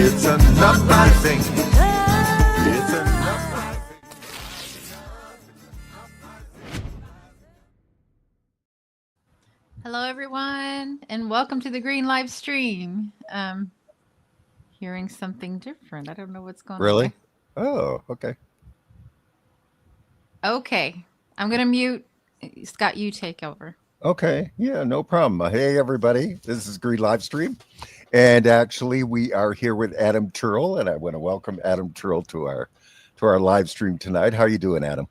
It's enough, I think. It's enough, I think. Hello, everyone, and welcome to the Green live stream. Hearing something different. I don't know what's going on. Really? Oh, okay. Okay, I'm gonna mute. Scott, you take over. Okay. Yeah, no problem. Hey, everybody. This is Green Live Stream. And actually, we are here with Adam Turl, and I want to welcome Adam Turl to our live stream tonight. How are you doing, Adam?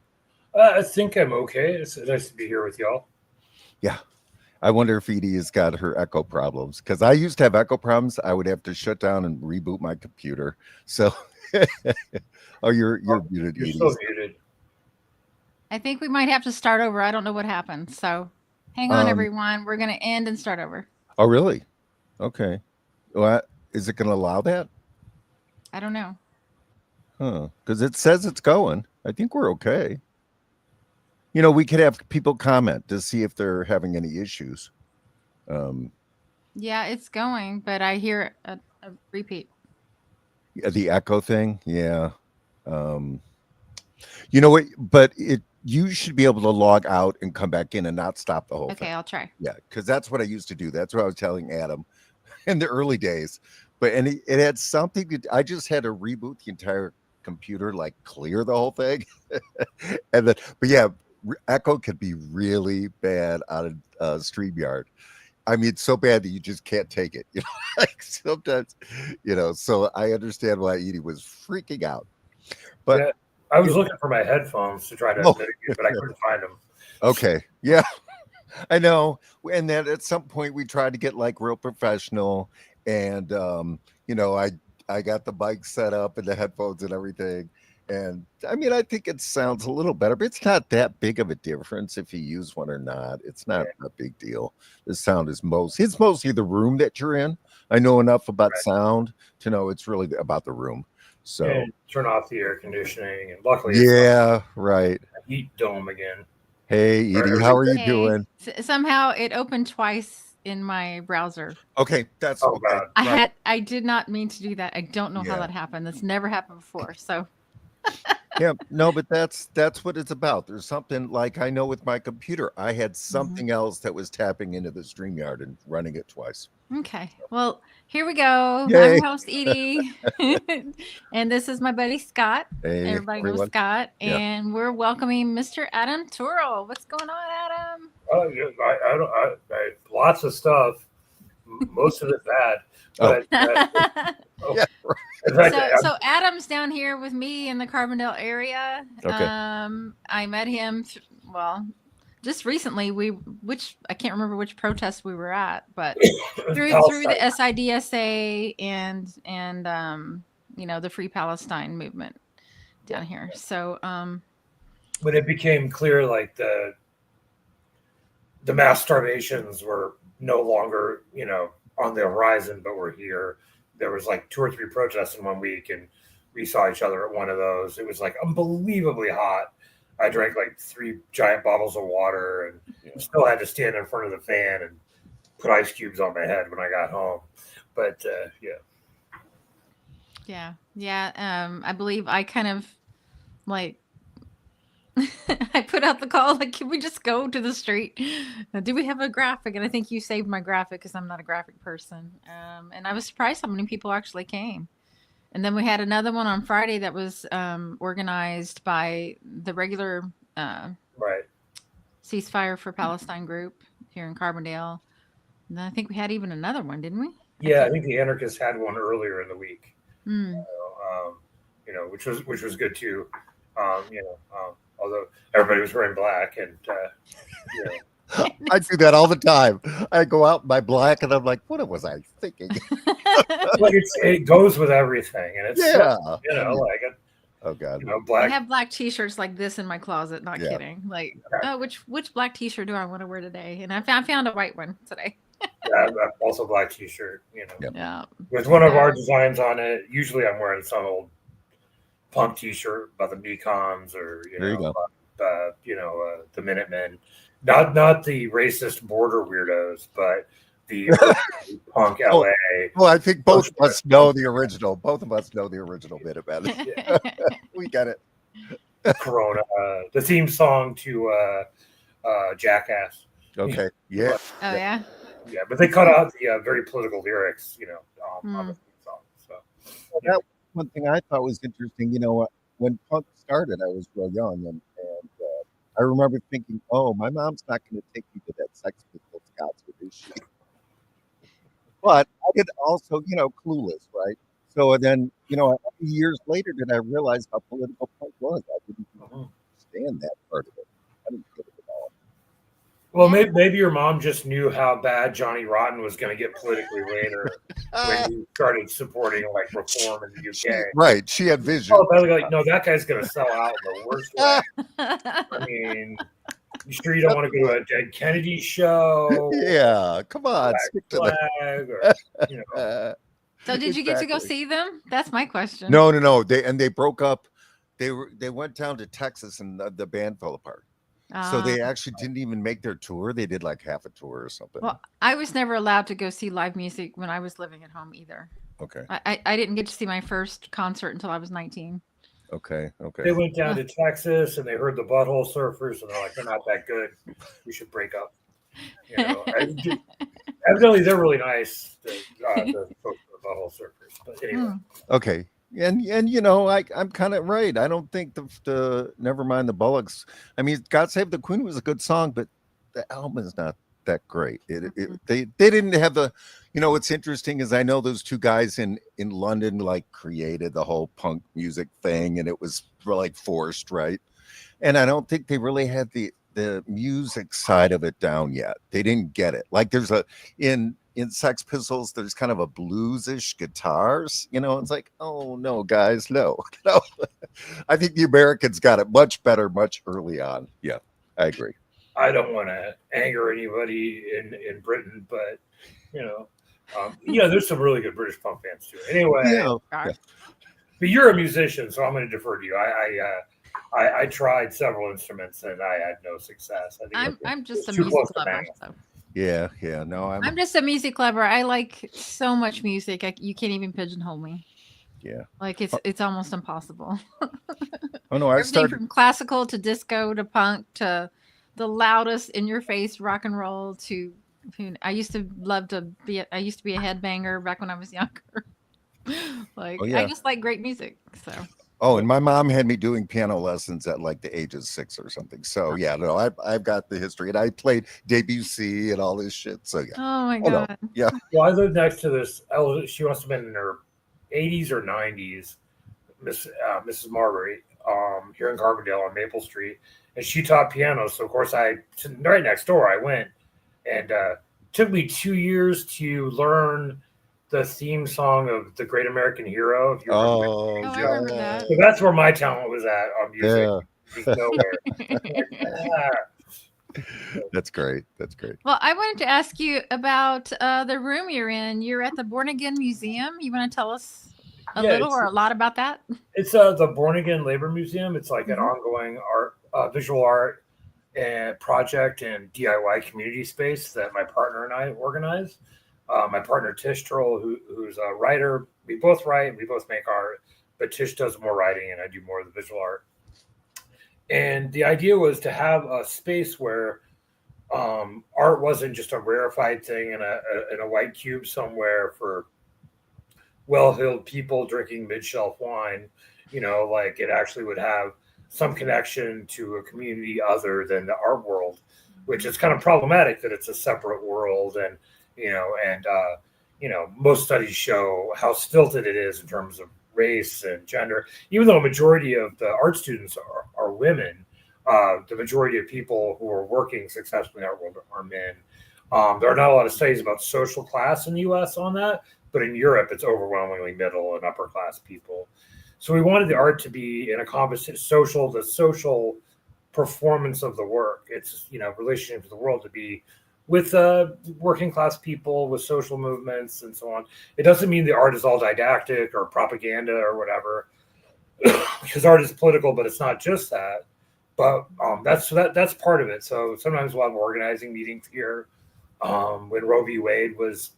I think I'm okay. It's nice to be here with y'all. Yeah. I wonder if Edie has got her echo problems, because I used to have echo problems. I would have to shut down and reboot my computer. So, oh, you're muted, You're Edie. still muted. I think we might have to start over. I don't know what happened. So hang on, everyone. We're going to end and start over. Oh, really? Okay. What is it going to allow that? I don't know. Huh. Because it says it's going. I think we're okay. You know, we could have people comment to see if they're having any issues. Yeah, it's going, but I hear a repeat. The echo thing. Yeah. You know what? But you should be able to log out and come back in and not stop the whole thing. Okay, I'll try. Yeah, because that's what I used to do. That's what I was telling Adam in the early days. But it had something to. I just had to reboot the entire computer, like clear the whole thing, and then. But yeah, echo could be really bad on StreamYard. I mean, it's so bad that you just can't take it. You know, like sometimes, you know. So I understand why Edie was freaking out. But yeah, I was looking for my headphones to try to mitigate, but I couldn't find them. Okay, yeah, I know. And then at some point we tried to get like real professional, and you know, I got the mic set up and the headphones and everything. And I mean, I think it sounds a little better, but it's not that big of a difference if you use one or not. It's not a big deal. The sound is it's mostly the room that you're in. I know enough about sound to know it's really about the room. So and turn off the air conditioning, and luckily, yeah, right. Heat dome again. Hey, Edie, how are you doing? Somehow it opened twice in my browser. Okay, that's okay. God. I did not mean to do that. I don't know how that happened. That's never happened before. So yeah, no, but that's what it's about. There's something like I know with my computer, I had something else that was tapping into the StreamYard and running it twice. Okay, well, here we go. Yay. I'm your host, Edie, and this is my buddy Scott. Hey, everybody everyone. knows Scott, and we're welcoming Mr. Adam Turl. What's going on, Adam? I lots of stuff. Most of it bad. But, yeah, right. So Adam's down here with me in the Carbondale area. Okay. I met him, just recently. Which I can't remember which protest we were at, but through the SIDSA and you know, the Free Palestine movement down here. So when it became clear, like the mass starvations were no longer, you know, on the horizon, but we're here. There was like 2 or 3 protests in 1 week, and we saw each other at one of those. It was like unbelievably hot. I drank like 3 giant bottles of water, and still had to stand in front of the fan and put ice cubes on my head when I got home. But I believe I kind of like I put out the call, like, can we just go to the street? Do we have a graphic? And I think you saved my graphic because I'm not a graphic person. And I was surprised how many people actually came. And then we had another one on Friday that was organized by the regular Ceasefire for Palestine group here in Carbondale. And then I think we had even another one, didn't we? Yeah, I think the anarchists had one earlier in the week. Mm. You know, which was good too. Although everybody was wearing black, and I do that all the time. I go out in my black, and I'm like, "What was I thinking?" Like it goes with everything, and it's you know, like it. Oh God! You know, black. I have black T-shirts like this in my closet. Not kidding. Like, which black T-shirt do I want to wear today? And I found a white one today. Yeah, also black T-shirt. You know, yeah, with one of our designs on it. Usually, I'm wearing some old punk T-shirt about the Mekons or the Minutemen. Not the racist border weirdos, but the early punk LA. Well, I think both of us know the original. Both of us know the original bit about it. Yeah. We got it. Corona, the theme song to Jackass. Okay. Yeah. Oh yeah. Yeah, but they cut out the very political lyrics, on the theme song. So That was one thing I thought was interesting. When punk started, I was real young, and I remember thinking, "Oh, my mom's not going to take me to that Sex Pistols concert, is she?" But I did also, clueless, right? So then, years later, did I realize how political punk was? I didn't even understand that part of it. I didn't get it at all. Well, maybe your mom just knew how bad Johnny Rotten was going to get politically later when you started supporting like reform in the UK. Right. She had vision. Oh, like, no, that guy's going to sell out in the worst way. I mean, you sure you don't want to go to a Dead Kennedy show? Yeah. Come on. Stick to Flag, or, So did you get to go see them? That's my question. No. They broke up. They went down to Texas, and the band fell apart. So they actually didn't even make their tour. They did like half a tour or something. Well, I was never allowed to go see live music when I was living at home either. Okay. I didn't get to see my first concert until I was 19. Okay. They went down to Texas and they heard the Butthole Surfers and they're like, they're not that good. We should break up. Evidently, they're really nice. The folks from the Butthole Surfers. But anyway. Okay. And I'm kind of right. I don't think the Never Mind the Bollocks. I mean, God Save the Queen was a good song, but the album is not that great. They didn't have the. What's interesting is I know those two guys in London like created the whole punk music thing, and it was like forced, right? And I don't think they really had the music side of it down yet. They didn't get it. Like there's in Sex Pistols, there's kind of a bluesish guitars, it's like, oh no, guys, no. I think the Americans got it much better, much early on. Yeah, I agree. I don't want to anger anybody in Britain, but there's some really good British punk fans too. Anyway, but you're a musician, so I'm going to defer to you. I tried several instruments and I had no success. I'm just a music lover. So. Yeah. No, I'm just a music lover. I like so much music. You can't even pigeonhole me. Yeah. Like it's almost impossible. Oh no, Everything from classical to disco to punk to the loudest in your face rock and roll to I used to be a headbanger back when I was younger. I just like great music. So Oh, and my mom had me doing piano lessons at like the age of 6 or something. So yeah, no, I've got the history, and I played Debussy and all this shit. So yeah. Oh my god. No. Yeah. Well, I lived next to this. She must have been in her 80s or 90s, Mrs. Marbury, here in Carbondale on Maple Street, and she taught piano. So of course, right next door, I went, and took me 2 years to learn the theme song of The Great American Hero. If you I remember that. So that's where my talent was at on music. Yeah. That's great. Well, I wanted to ask you about the room you're in. You're at the Born Again Museum. You want to tell us a little or a lot about that? It's the Born Again Labor Museum. It's like an ongoing art, visual art and project and DIY community space that my partner and I organize. My partner Tish Turl, who's a writer, we both write, we both make art, but Tish does more writing and I do more of the visual art. And the idea was to have a space where art wasn't just a rarefied thing in a white cube somewhere for well-heeled people drinking mid-shelf wine. Like it actually would have some connection to a community other than the art world, which is kind of problematic that it's a separate world. And most studies show how stilted it is in terms of race and gender. Even though a majority of the art students are women, the majority of people who are working successfully in art world are men. There are not a lot of studies about social class in the U.S. on that, but in Europe, it's overwhelmingly middle and upper class people. So we wanted the art to be in a the social performance of the work. It's relationship to the world to be with working class people, with social movements and so on. It doesn't mean the art is all didactic or propaganda or whatever, because art is political, but it's not just that. But that's part of it. So sometimes we'll have organizing meetings here. when Roe v. Wade was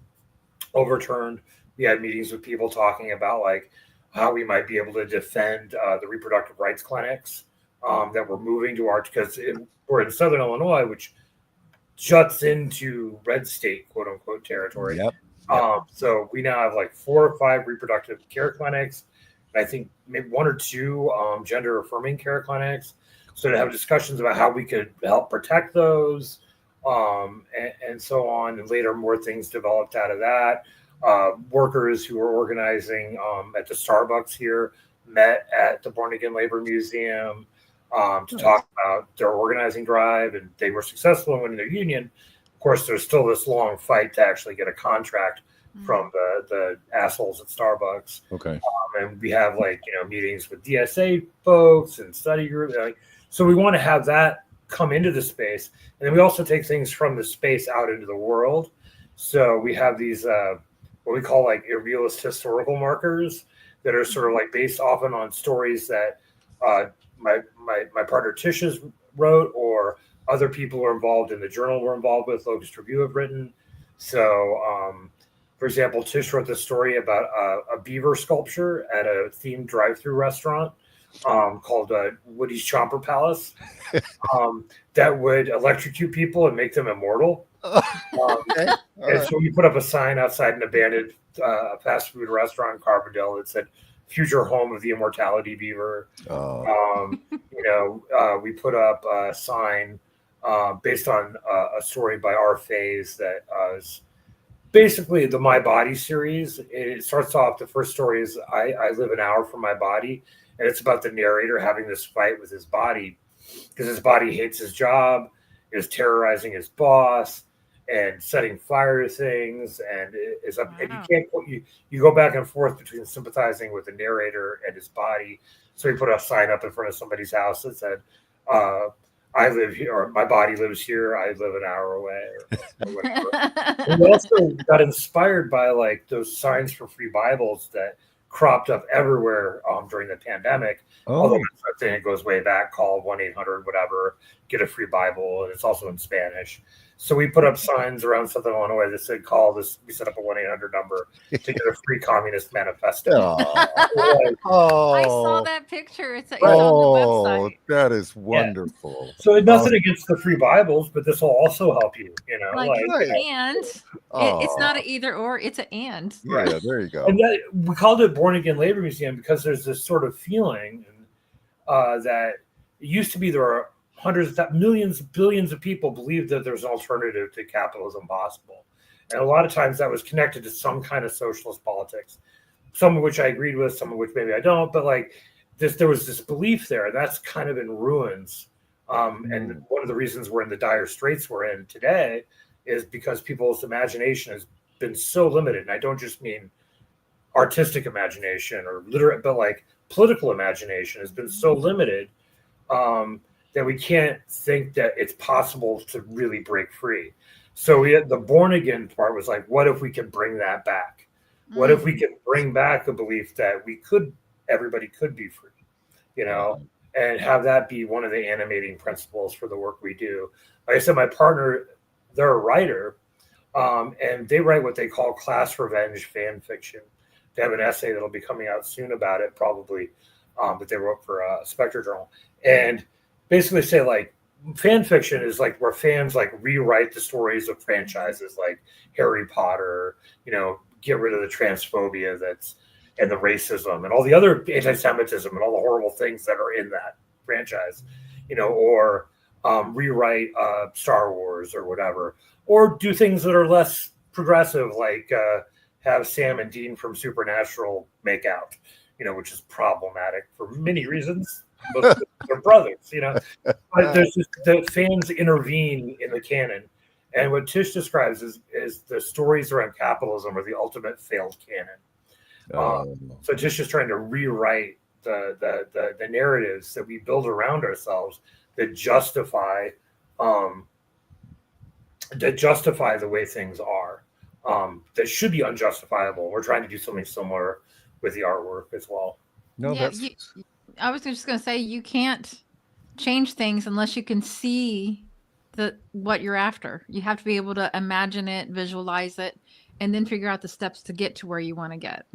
overturned, we had meetings with people talking about like how we might be able to defend the reproductive rights clinics that were moving to our, because we're in Southern Illinois, which juts into red state, quote unquote, territory. Yep. So we now have like 4 or 5 reproductive care clinics. And I think maybe 1 or 2 gender affirming care clinics. So to have discussions about how we could help protect those, and so on. And later, more things developed out of that. Workers who were organizing at the Starbucks here met at the Born Again Labor Museum to talk about their organizing drive, and they were successful in winning their union. Of course, there's still this long fight to actually get a contract from the assholes at Starbucks. Okay. And we have like, meetings with DSA folks and study groups. So we want to have that come into the space. And then we also take things from the space out into the world. So we have these, what we call like realist historical markers that are sort of like based often on stories that my partner Tish has wrote, or other people who are involved in the journal we're involved with, Locust Review, have written. So, for example, Tish wrote this story about a beaver sculpture at a themed drive-through restaurant called Woody's Chomper Palace that would electrocute people and make them immortal. Okay. And so we put up a sign outside an abandoned fast food restaurant in Carbondale that said "Future Home of the Immortality Beaver." We put up a sign based on a story by R. Faze that is basically the My Body series. It starts off, the first story is I live an hour from my body, and it's about the narrator having this fight with his body because his body hates his job, is terrorizing his boss, and setting fire to things, and is up. And you go back and forth between sympathizing with the narrator and his body. So he put a sign up in front of somebody's house that said, "I live here," or "My body lives here. I live an hour away," or whatever. And we also got inspired by like those signs for free Bibles that cropped up everywhere during the pandemic. Although I think it goes way back, call 1-800 whatever, get a free Bible, and it's also in Spanish. So we put up signs around Southern Illinois that said, "Call this." We set up a 1-800 number to get a free communist manifesto. I saw that picture. It's on the website. That is wonderful. So nothing against the free Bibles, but this will also help you. And it's not an either or; it's an and. Yeah, there you go. And we called it Born Again Labor Museum because there's this sort of feeling that it used to be there are hundreds, millions, billions of people believed that there's an alternative to capitalism possible. And a lot of times that was connected to some kind of socialist politics, some of which I agreed with, some of which maybe I don't. But like there was this belief there, and that's kind of in ruins. And one of the reasons we're in the dire straits we're in today is because people's imagination has been so limited. And I don't just mean artistic imagination or literate, but like political imagination has been so limited that we can't think that it's possible to really break free. So we had the born again part was like, what if we can bring that back? What if we can bring back the belief that everybody could be free, and have that be one of the animating principles for the work we do. Like I said, my partner, they're a writer, and they write what they call class revenge fan fiction. They have an essay that'll be coming out soon about it, probably, that they wrote for Spectre Journal. And basically say like fan fiction is like where fans like rewrite the stories of franchises like Harry Potter, get rid of the transphobia and the racism and all the other anti-Semitism and all the horrible things that are in that franchise, or rewrite Star Wars or whatever, or do things that are less progressive, like have Sam and Dean from Supernatural make out, which is problematic for many reasons. They're brothers, but there's just the fans intervene in the canon. And what Tish describes is the stories around capitalism are the ultimate failed canon. So Tish is trying to rewrite the narratives that we build around ourselves that justify the way things are, that should be unjustifiable. We're trying to do something similar with the artwork as well. I was just going to say, you can't change things unless you can see what you're after. You have to be able to imagine it, visualize it, and then figure out the steps to get to where you want to get.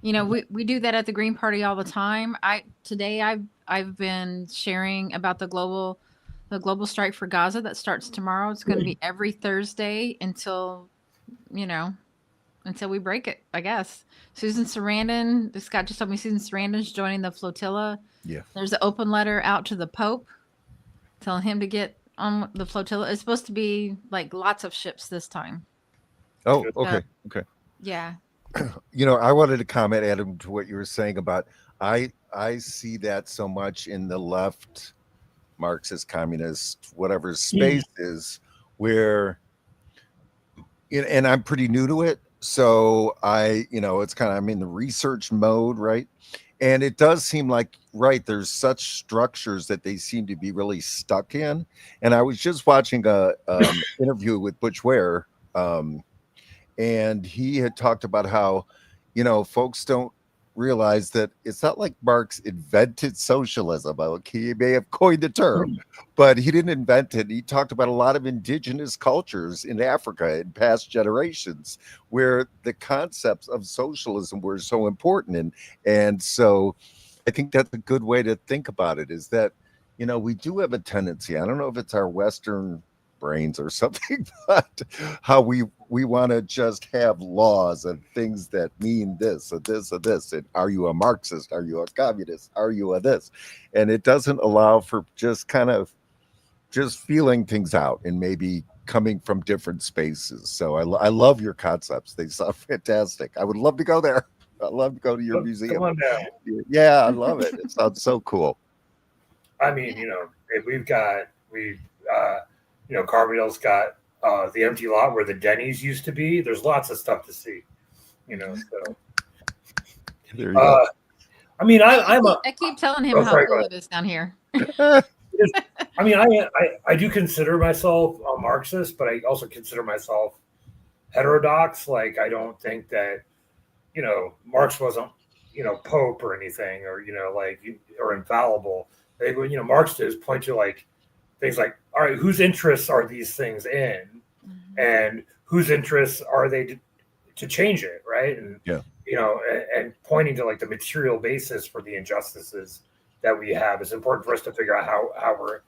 You know, we do that at the Green Party all the time. Today I've been sharing about the global strike for Gaza that starts tomorrow. It's going to be every Thursday until, you know, until we break it, I guess. Susan Sarandon, Scott just told me Susan Sarandon's joining the flotilla. Yeah. There's an open letter out to the Pope telling him to get on the flotilla. It's supposed to be like lots of ships this time. Oh, okay. Okay. Yeah. You know, I wanted to comment, Adam, to what you were saying about I see that so much in the left, Marxist, communist, whatever space is, where, and I'm pretty new to it, so it's kind of, I'm in the research mode, right? And it does seem like, right, there's such structures that they seem to be really stuck in. And I was just watching a interview with Butch Ware, and he had talked about how, folks don't realize that it's not like Marx invented socialism. He may have coined the term, but he didn't invent it. He talked about a lot of indigenous cultures in Africa in past generations where the concepts of socialism were so important. And so I think that's a good way to think about it, is that, we do have a tendency, I don't know if it's our Western brains or something, but how we want to just have laws and things that mean this or this or this. And are you a Marxist? Are you a communist? Are you a this? And it doesn't allow for just kind of just feeling things out and maybe coming from different spaces. So I love your concepts. They sound fantastic. I would love to go there. I'd love to go to your museum. Come on down. Yeah, I love it. It sounds so cool. I mean, Carbondale's got the empty lot where the Denny's used to be. There's lots of stuff to see, so. There you go. I mean, I keep telling him how cool it is down here. I mean, I do consider myself a Marxist, but I also consider myself heterodox. Like, I don't think that, Marx wasn't, Pope or anything, or, or infallible. Marx does point to like things like, all right, whose interests are these things in, and whose interests are they to change it, right? And and pointing to like the material basis for the injustices that we have is important for us to figure out how we're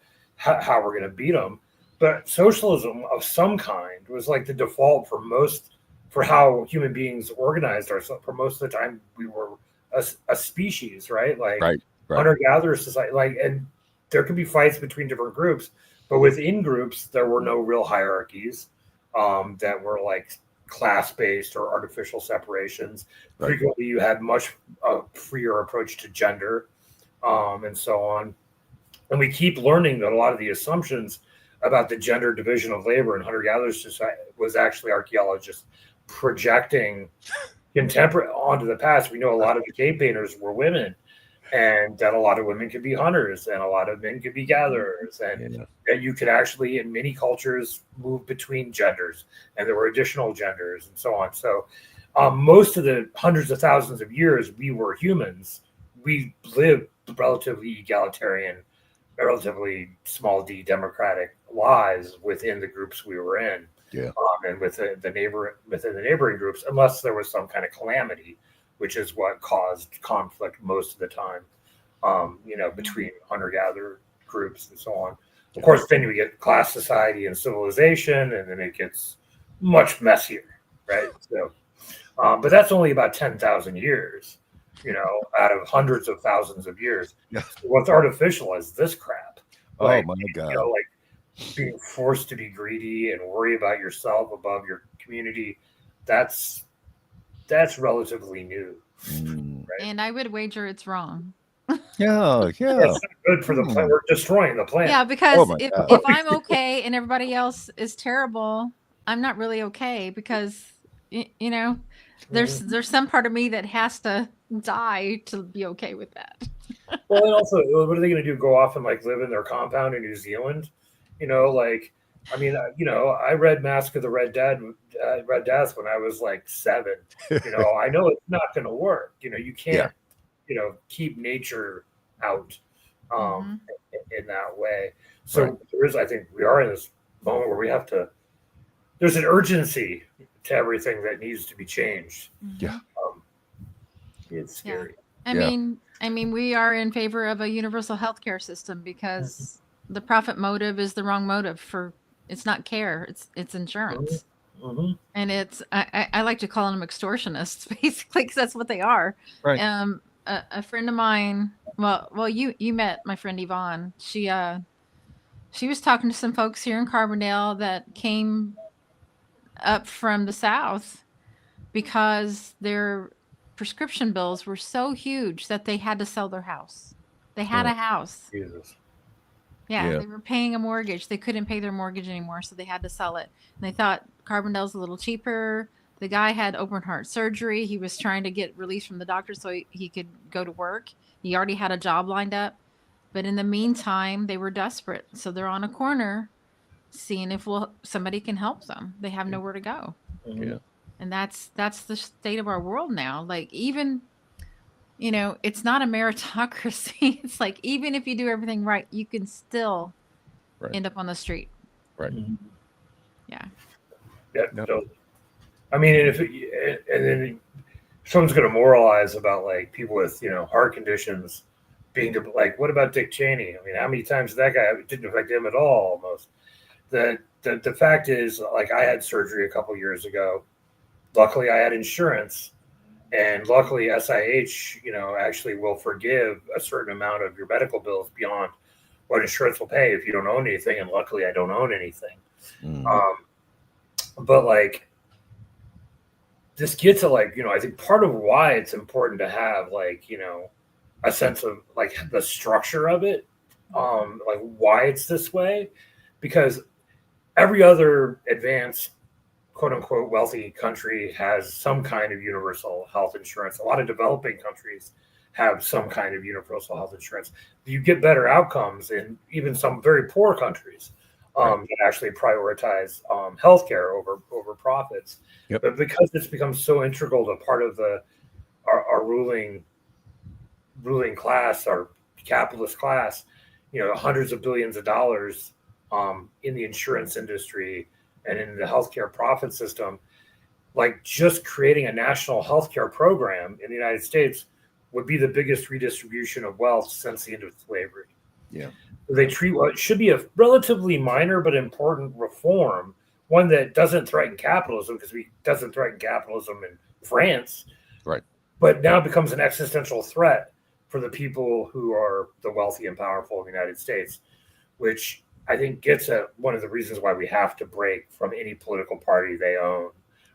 going to beat them. But socialism of some kind was like the default for how human beings organized ourselves. For most of the time, we were a species, right? Like hunter-gatherer society, and there could be fights between different groups, but within groups, there were no real hierarchies that were like class-based or artificial separations. Right. Frequently, you had much freer approach to gender and so on. And we keep learning that a lot of the assumptions about the gender division of labor in hunter-gatherer society was actually archaeologists projecting contemporary onto the past. We know a lot of the cave painters were women, and that a lot of women could be hunters and a lot of men could be gatherers, and that you could actually in many cultures move between genders, and there were additional genders and so on. So most of the hundreds of thousands of years we were humans, we lived relatively egalitarian, relatively small d democratic lives within the groups we were in, and within the neighboring groups, unless there was some kind of calamity, which is what caused conflict most of the time, between hunter-gatherer groups and so on. Of course, then we get class society and civilization, and then it gets much messier, right? So, but that's only about 10,000 years, out of hundreds of thousands of years. Yeah. So what's artificial is this crap. Like, oh my God. Like being forced to be greedy and worry about yourself above your community. That's relatively new, right? And I would wager it's wrong. Yeah. It's not good for the planet. We're destroying the planet. Yeah, because if I'm okay and everybody else is terrible, I'm not really okay, because there's some part of me that has to die to be okay with that. Well, and also, what are they going to do? Go off and like live in their compound in New Zealand? I read Mask of the Red Death when I was like 7. I know it's not going to work. You can't, keep nature out in that way. So there is, I think we are in this moment where we have to. There's an urgency to everything that needs to be changed. Yeah. It's scary. I mean, we are in favor of a universal healthcare system because the profit motive is the wrong motive for. It's not care. It's insurance. Mm-hmm. And it's I like to call them extortionists basically because that's what they are. Right. A friend of mine, well you met my friend Yvonne. She was talking to some folks here in Carbondale that came up from the south because their prescription bills were so huge that they had to sell their house. They had a house. Jesus. Yeah, they were paying a mortgage. They couldn't pay their mortgage anymore, so they had to sell it. And they thought Carbondale's a little cheaper. The guy had open heart surgery. He was trying to get released from the doctor so he could go to work. He already had a job lined up. But in the meantime, they were desperate. So they're on a corner seeing if somebody can help them. They have nowhere to go. Yeah. And that's the state of our world now. Like, even, it's not a meritocracy. It's like, even if you do everything right, you can still end up on the street. Right. Yeah. Yeah. So, I mean, and then someone's going to moralize about like people with, heart conditions being like, what about Dick Cheney? I mean, how many times did that guy, it didn't affect him at all almost. The fact is, like, I had surgery a couple years ago. Luckily, I had insurance, and luckily SIH, actually will forgive a certain amount of your medical bills beyond what insurance will pay if you don't own anything. And luckily, I don't own anything. But like, this gets to like, I think part of why it's important to have like, a sense of like the structure of it, like why it's this way, because every other advanced, quote unquote, wealthy country has some kind of universal health insurance. A lot of developing countries have some kind of universal health insurance. You get better outcomes in even some very poor countries that actually prioritize healthcare over profits. Yep. But because it's become so integral to part of our ruling class, our capitalist class, hundreds of billions of dollars in the insurance industry and in the healthcare profit system, like just creating a national healthcare program in the United States would be the biggest redistribution of wealth since the end of slavery. Yeah. They treat what should be a relatively minor but important reform, one that doesn't threaten capitalism, because it doesn't threaten capitalism in France, right? But now becomes an existential threat for the people who are the wealthy and powerful in the United States, which I think gets at one of the reasons why we have to break from any political party they own,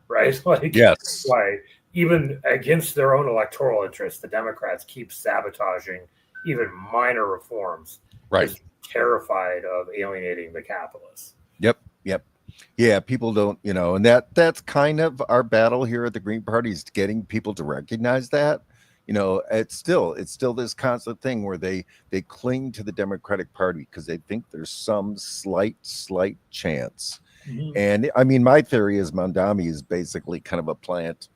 right? Like, yes, why even against their own electoral interests, the Democrats keep sabotaging even minor reforms, right? Just terrified of alienating the capitalists. Yep. Yeah, people don't, and that's kind of our battle here at the Green Party, is getting people to recognize that. It's still this constant thing where they cling to the Democratic Party because they think there's some slight chance. Mm-hmm. And I mean, my theory is Mondami is basically kind of a plant,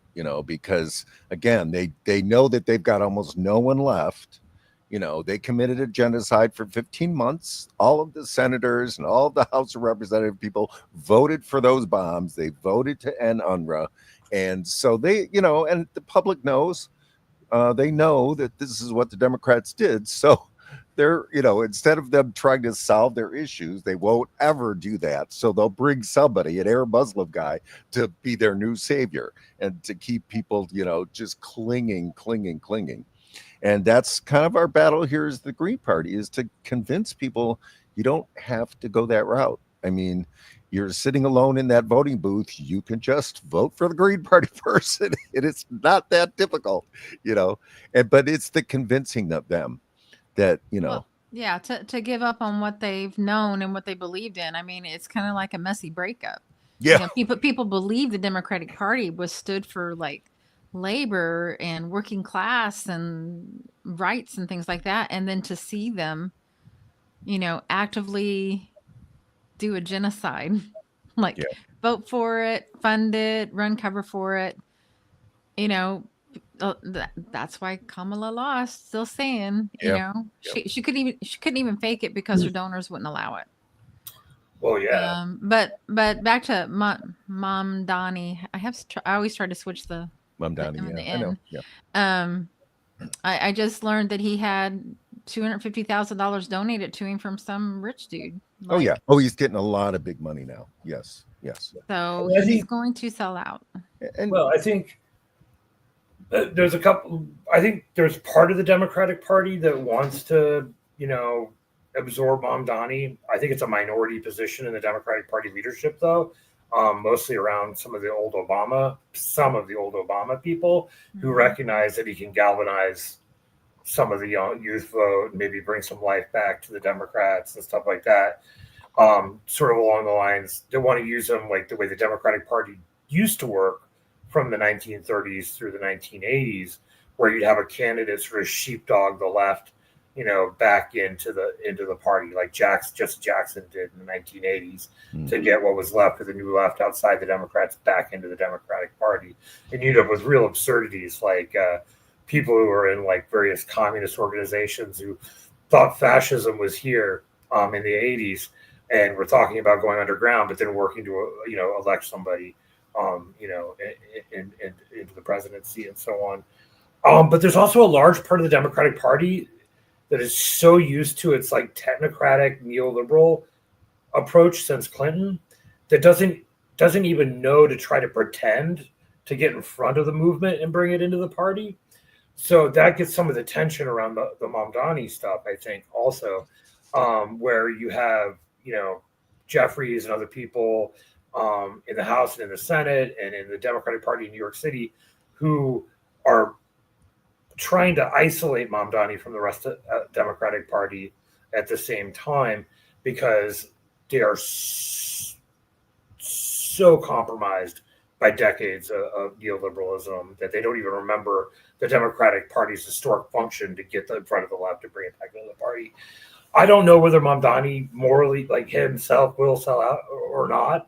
because again, they know that they've got almost no one left. They committed a genocide for 15 months. All of the senators and all of the House of Representative people voted for those bombs. They voted to end UNRWA. And so they, and the public knows. They know that this is what the Democrats did. So they're, instead of them trying to solve their issues, they won't ever do that. So they'll bring somebody, an Arab Muslim guy, to be their new savior and to keep people, just clinging. And that's kind of our battle here as the Green Party, is to convince people you don't have to go that route. I mean, you're sitting alone in that voting booth. You can just vote for the Green Party person. And it's not that difficult, but it's the convincing of them that, Well, yeah, to give up on what they've known and what they believed in. I mean, it's kind of like a messy breakup. Yeah. People believe the Democratic Party was stood for like labor and working class and rights and things like that. And then to see them, actively do a genocide, like vote for it, fund it, run cover for it. That's why Kamala lost. Still saying, she couldn't even fake it because her donors wouldn't allow it. Well, yeah. But back to Mom Donnie. I always try to switch the Mamdani, M and the yeah, I know. N. Yeah. I just learned that he had $250,000 donated to him from some rich dude. Oh yeah. Oh, he's getting a lot of big money now. Yes. Yes. So I he's think- going to sell out. And Well, I think there's a couple. I think there's part of the Democratic Party that wants to, absorb Mamdani. I think it's a minority position in the Democratic Party leadership, though, mostly around some of the old Obama people who recognize that he can galvanize some of the young youth vote, maybe bring some life back to the Democrats and stuff like that. Sort of along the lines, they want to use him like the way the Democratic Party used to work from the 1930s through the 1980s, where you'd have a candidate sort of sheepdog the left, back into the party, like Jesse Jackson did in the 1980s, to get what was left of the new left outside the Democrats back into the Democratic Party. And you end up with real absurdities like people who are in like various communist organizations who thought fascism was here in the 80s and were talking about going underground, but then working to elect somebody into the presidency and so on. But there's also a large part of the Democratic Party that is so used to its like technocratic neoliberal approach since Clinton that doesn't even know to try to pretend to get in front of the movement and bring it into the party. So that gets some of the tension around the Mamdani stuff, I think, also, where you have, Jeffries and other people in the House and in the Senate and in the Democratic Party in New York City who are trying to isolate Mamdani from the rest of the Democratic Party at the same time because they are so compromised by decades of neoliberalism that they don't even remember the Democratic Party's historic function to get in front of the left and bring it back into the party. I don't know whether Mamdani morally, like himself, will sell out or not.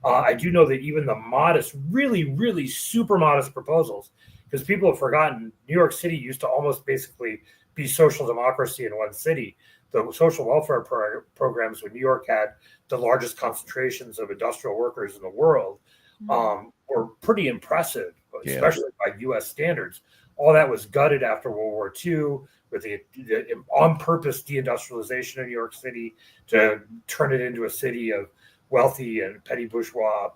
I do know that even the modest, really, really super modest proposals, because people have forgotten, New York City used to almost basically be social democracy in one city. The social welfare programs when New York had the largest concentrations of industrial workers in the world were pretty impressive, especially by U.S. standards. All that was gutted after World War II with the on-purpose deindustrialization of New York City to turn it into a city of wealthy and petty bourgeois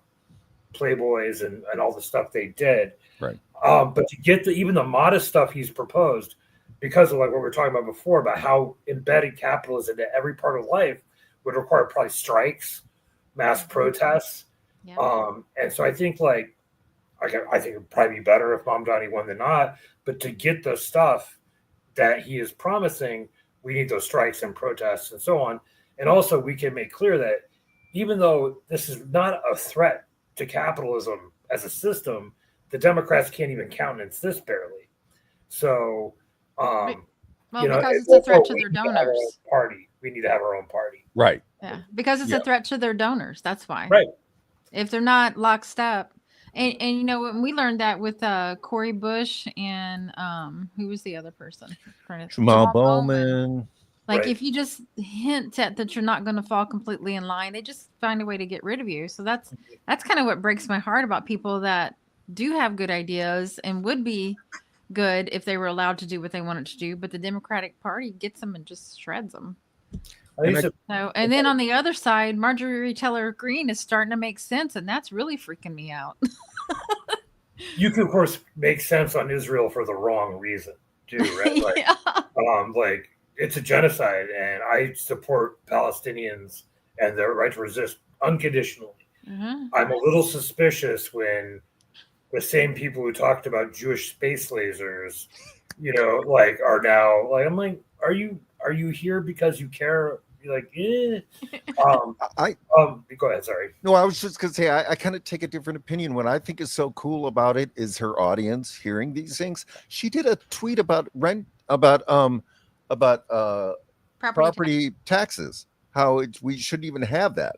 playboys and all the stuff they did. Right. But to get even the modest stuff he's proposed, because of like what we were talking about before, about how embedded capitalism into every part of life would require probably strikes, mass protests. Yeah. And so I think I think it'd probably be better if Mamdani won than not. But to get the stuff that he is promising, we need those strikes and protests and so on. And also we can make clear that even though this is not a threat to capitalism as a system, the Democrats can't even countenance this barely. So, because it's a threat to their donors. We need to have our own party. Right. Yeah, because it's a threat to their donors. That's why. Right. If they're not lockstep, and when we learned that with Cory Bush and who was the other person? Jamal Bowman. Like Right. if you just hint at that you're not going to fall completely in line, they just find a way to get rid of you. So that's kind of what breaks my heart about people that do have good ideas and would be good if they were allowed to do what they wanted to do, but the Democratic Party gets them and just shreds them. And then on the other side, Marjorie Taylor Greene is starting to make sense, and that's really freaking me out. You can, of course, make sense on Israel for the wrong reason, too, right? Like, Yeah. it's a genocide, and I support Palestinians and their right to resist unconditionally. Mhm. I'm a little suspicious when the same people who talked about Jewish space lasers, are now like, I'm like, are you here because you care? You're like, go ahead. Sorry. No, I was just gonna say I kind of take a different opinion. What I think is so cool about it is her audience hearing these things. She did a tweet about property taxes, how we shouldn't even have that.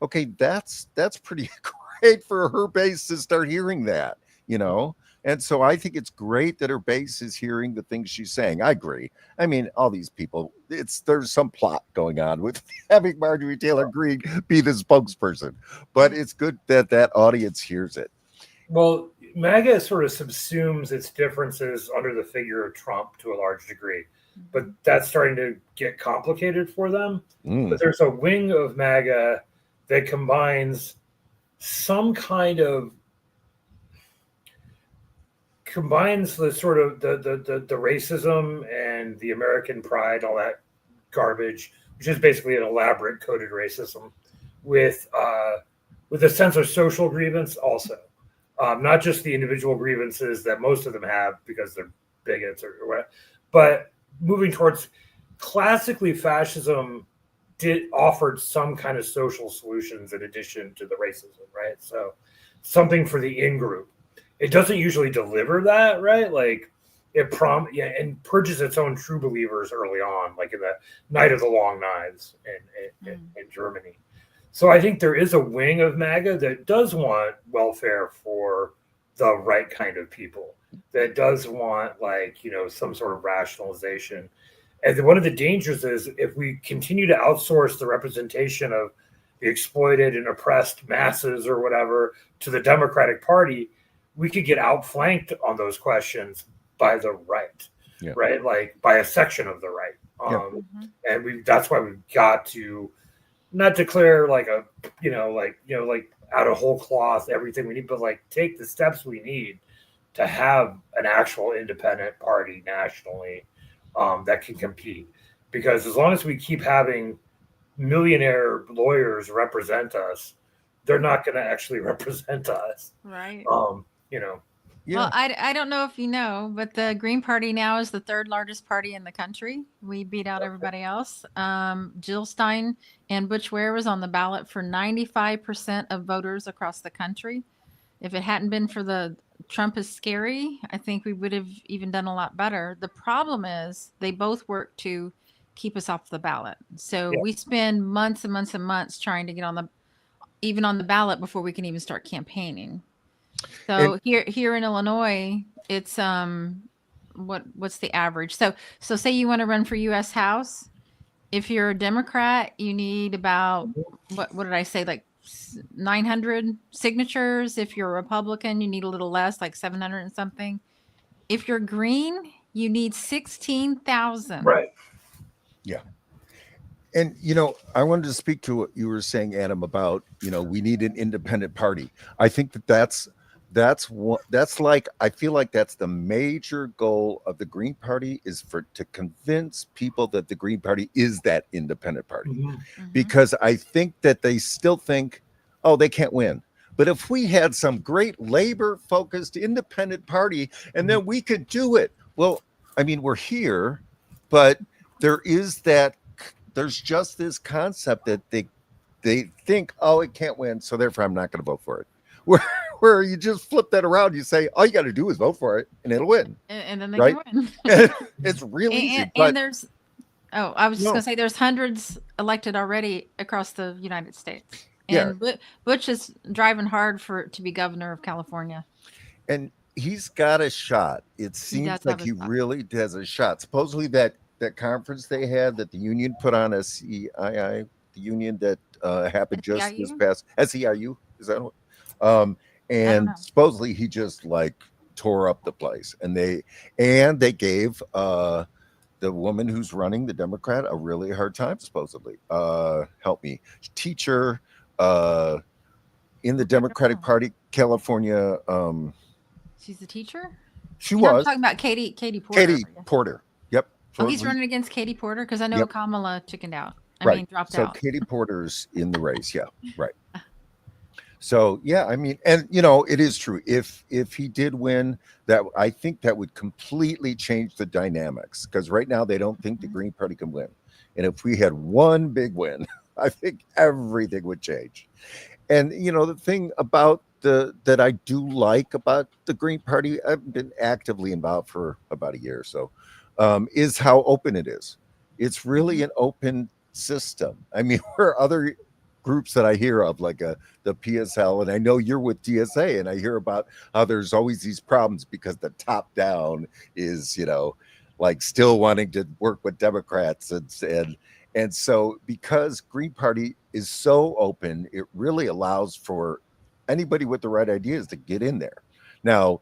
Okay, that's pretty great for her base to start hearing that, And so I think it's great that her base is hearing the things she's saying. I agree. I mean, all these people, there's some plot going on with having Marjorie Taylor Greene be the spokesperson, but it's good that that audience hears it. Well, MAGA sort of subsumes its differences under the figure of Trump to a large degree, but that's starting to get complicated for them. But there's a wing of MAGA that combines some kind of the sort of the racism and the American pride, all that garbage, which is basically an elaborate coded racism, with a sense of social grievance also. Not just the individual grievances that most of them have because they're bigots or whatever, but moving towards classically fascism offered some kind of social solutions in addition to the racism, right? So something for the in-group. It doesn't usually deliver that, right? Like it and purges its own true believers early on, like in the Night of the Long Knives in Germany. So I think there is a wing of MAGA that does want welfare for the right kind of people, that does want, like, you know, some sort of rationalization. And one of the dangers is if we continue to outsource the representation of the exploited and oppressed masses or whatever to the Democratic Party, we could get outflanked on those questions by the right, right? Like by a section of the right. And that's why we've got to not declare like like out of whole cloth everything we need, but like take the steps we need to have an actual independent party nationally that can compete. Because as long as we keep having millionaire lawyers represent us, they're not going to actually represent us. Right. Yeah. Well, I don't know if you know, but the Green Party now is the third largest party in the country. We beat out everybody else. Jill Stein and Butch Ware was on the ballot for 95% of voters across the country. If it hadn't been for the Trump is scary, I think we would have even done a lot better. The problem is they both work to keep us off the ballot. So we spend months and months and months trying to get on the ballot before we can even start campaigning. So here in Illinois, it's what's the average? So say you want to run for U.S. House. If you're a Democrat, you need about what did I say, like 900 signatures. If you're a Republican, you need a little less, like 700 and something. If you're green, you need 16,000. Right. Yeah. And, I wanted to speak to what you were saying, Adam, about, we need an independent party. I think that's I feel like that's the major goal of the Green Party, is to convince people that the Green Party is that independent party, because I think that they still think, oh, they can't win. But if we had some great labor focused independent party, and then we could do it. Well, I mean, we're here, but there's just this concept that they think, oh, it can't win, so therefore I'm not going to vote for it. Where you just flip that around, you say all you got to do is vote for it, and it'll win. And then they right? can win. It's really easy. And there's, I was just going to say, there's hundreds elected already across the United States. And Butch is driving hard to be governor of California. And he's got a shot. It seems like he really has a shot. Supposedly that conference they had that the union put on, SEII, the union that happened just this past, SEIU, is that what? And supposedly he just like tore up the place, and they gave the woman who's running, the Democrat, a really hard time, supposedly. Help me, teacher in the Democratic Party, California. She's a teacher. She was. I'm talking about Katie Porter. Katie Porter. Yep. Oh, he's running against Katie Porter, because I know Kamala chickened out. I mean, dropped out. So Katie Porter's in the race. Yeah. Right. So, I mean, and, it is true. If he did win, that I think that would completely change the dynamics, because right now they don't think the Green Party can win. And if we had one big win, I think everything would change. And, the thing about that I do like about the Green Party, I've been actively involved for about a year or so, is how open it is. It's really an open system. I mean, where other groups that I hear of, like the PSL, and I know you're with DSA, and I hear about how there's always these problems because the top down is, like still wanting to work with Democrats, and so because Green Party is so open, it really allows for anybody with the right ideas to get in there. Now,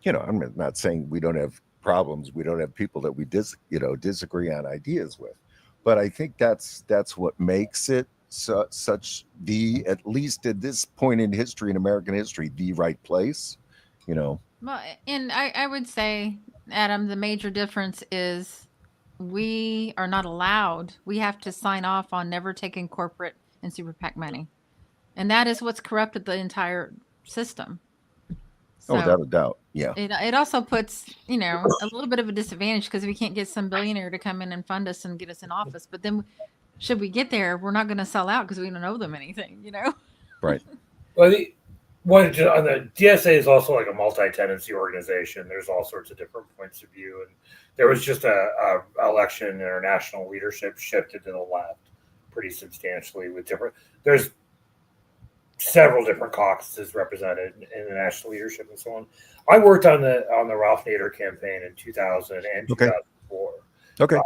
I'm not saying we don't have problems, we don't have people that we disagree on ideas with, but I think that's what makes it such the, at least at this point in history, in American history, the right place. Well, and I would say, Adam, the major difference is we are not allowed. We have to sign off on never taking corporate and super PAC money, and that is what's corrupted the entire system. So, without a doubt, yeah. It also puts, a little bit of a disadvantage because we can't get some billionaire to come in and fund us and get us in office. But then, should we get there, we're not going to sell out because we don't owe them anything, Right. Well, the DSA is also like a multi-tenancy organization. There's all sorts of different points of view, and there was just a election, and our national leadership shifted to the left pretty substantially with there's several different caucuses represented in the national leadership and so on. I worked on the Ralph Nader campaign in 2000 and 2004. Okay.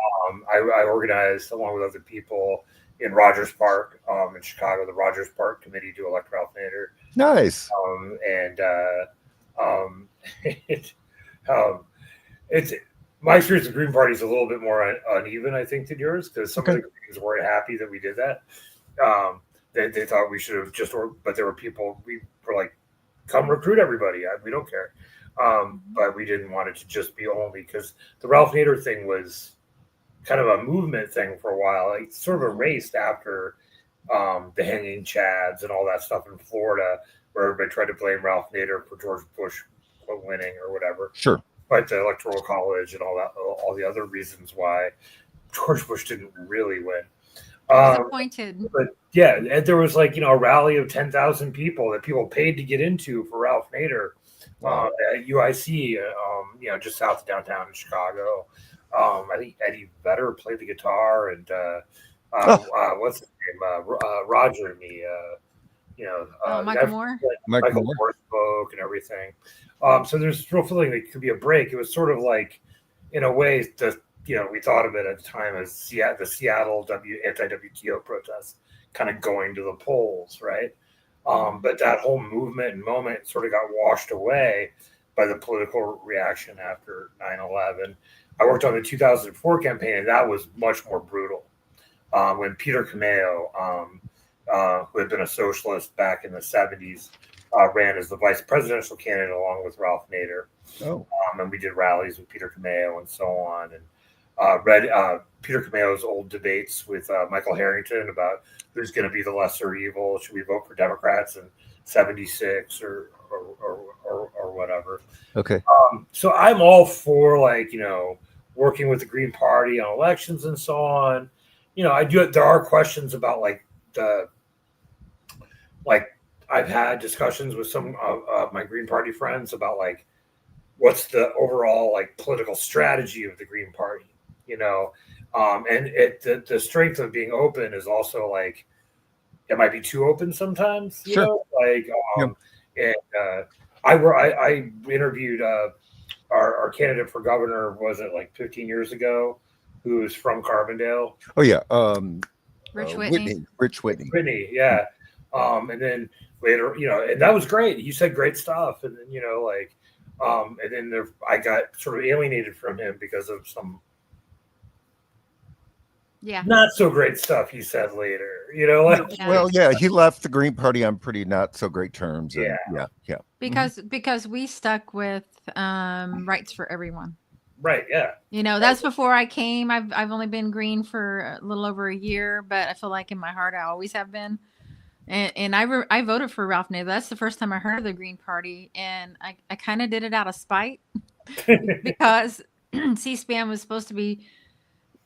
I organized, along with other people in Rogers Park in Chicago, the Rogers Park Committee to elect Ralph Nader. Nice. It's my experience with Green Party is a little bit more uneven, I think, than yours, because some of the Greens weren't happy that we did that. They thought we should have but there were people, we were like, come recruit everybody. We don't care. But we didn't want it to just be only, because the Ralph Nader thing was kind of a movement thing for a while. It sort of erased after the hanging chads and all that stuff in Florida, where everybody tried to blame Ralph Nader for George Bush winning or whatever. Sure. But the Electoral College and all the other reasons why George Bush didn't really win. Disappointed. But yeah, and there was like, a rally of 10,000 people that people paid to get into for Ralph Nader at UIC, just south of downtown in Chicago. I think Eddie Vedder played the guitar, and what's his name? Roger and me. Michael Moore. Michael Moore spoke and everything. So there's this real feeling that it could be a break. It was sort of like, in a way, we thought of it at the time as the Seattle anti-WTO protests kind of going to the polls, right? But that whole movement and moment sort of got washed away by the political reaction after 9/11. I worked on the 2004 campaign, and that was much more brutal. When Peter Cameo, who had been a socialist back in the 70s, ran as the vice presidential candidate along with Ralph Nader. And we did rallies with Peter Cameo and so on. And read Peter Cameo's old debates with Michael Harrington about who's going to be the lesser evil. Should we vote for Democrats in 76 or whatever? Okay. So I'm all for working with the Green Party on elections and so on. There are questions about I've had discussions with some of my Green Party friends about what's the overall political strategy of the Green Party, and the strength of being open is also it might be too open sometimes, Sure. And I interviewed our candidate for governor, was it 15 years ago, who was from Carbondale. Oh yeah. Rich Whitney. Rich Whitney. Whitney, yeah. And then later, and that was great. He said great stuff. And then, and then I got sort of alienated from him because of some not so great stuff he said later, Well, yeah, he left the Green Party on pretty not so great terms. And, yeah. Because we stuck with rights for everyone. Right. Yeah. That's before I came. I've only been green for a little over a year, but I feel like in my heart I always have been. And I voted for Ralph Nader. That's the first time I heard of the Green Party, and I kind of did it out of spite because C-SPAN was supposed to be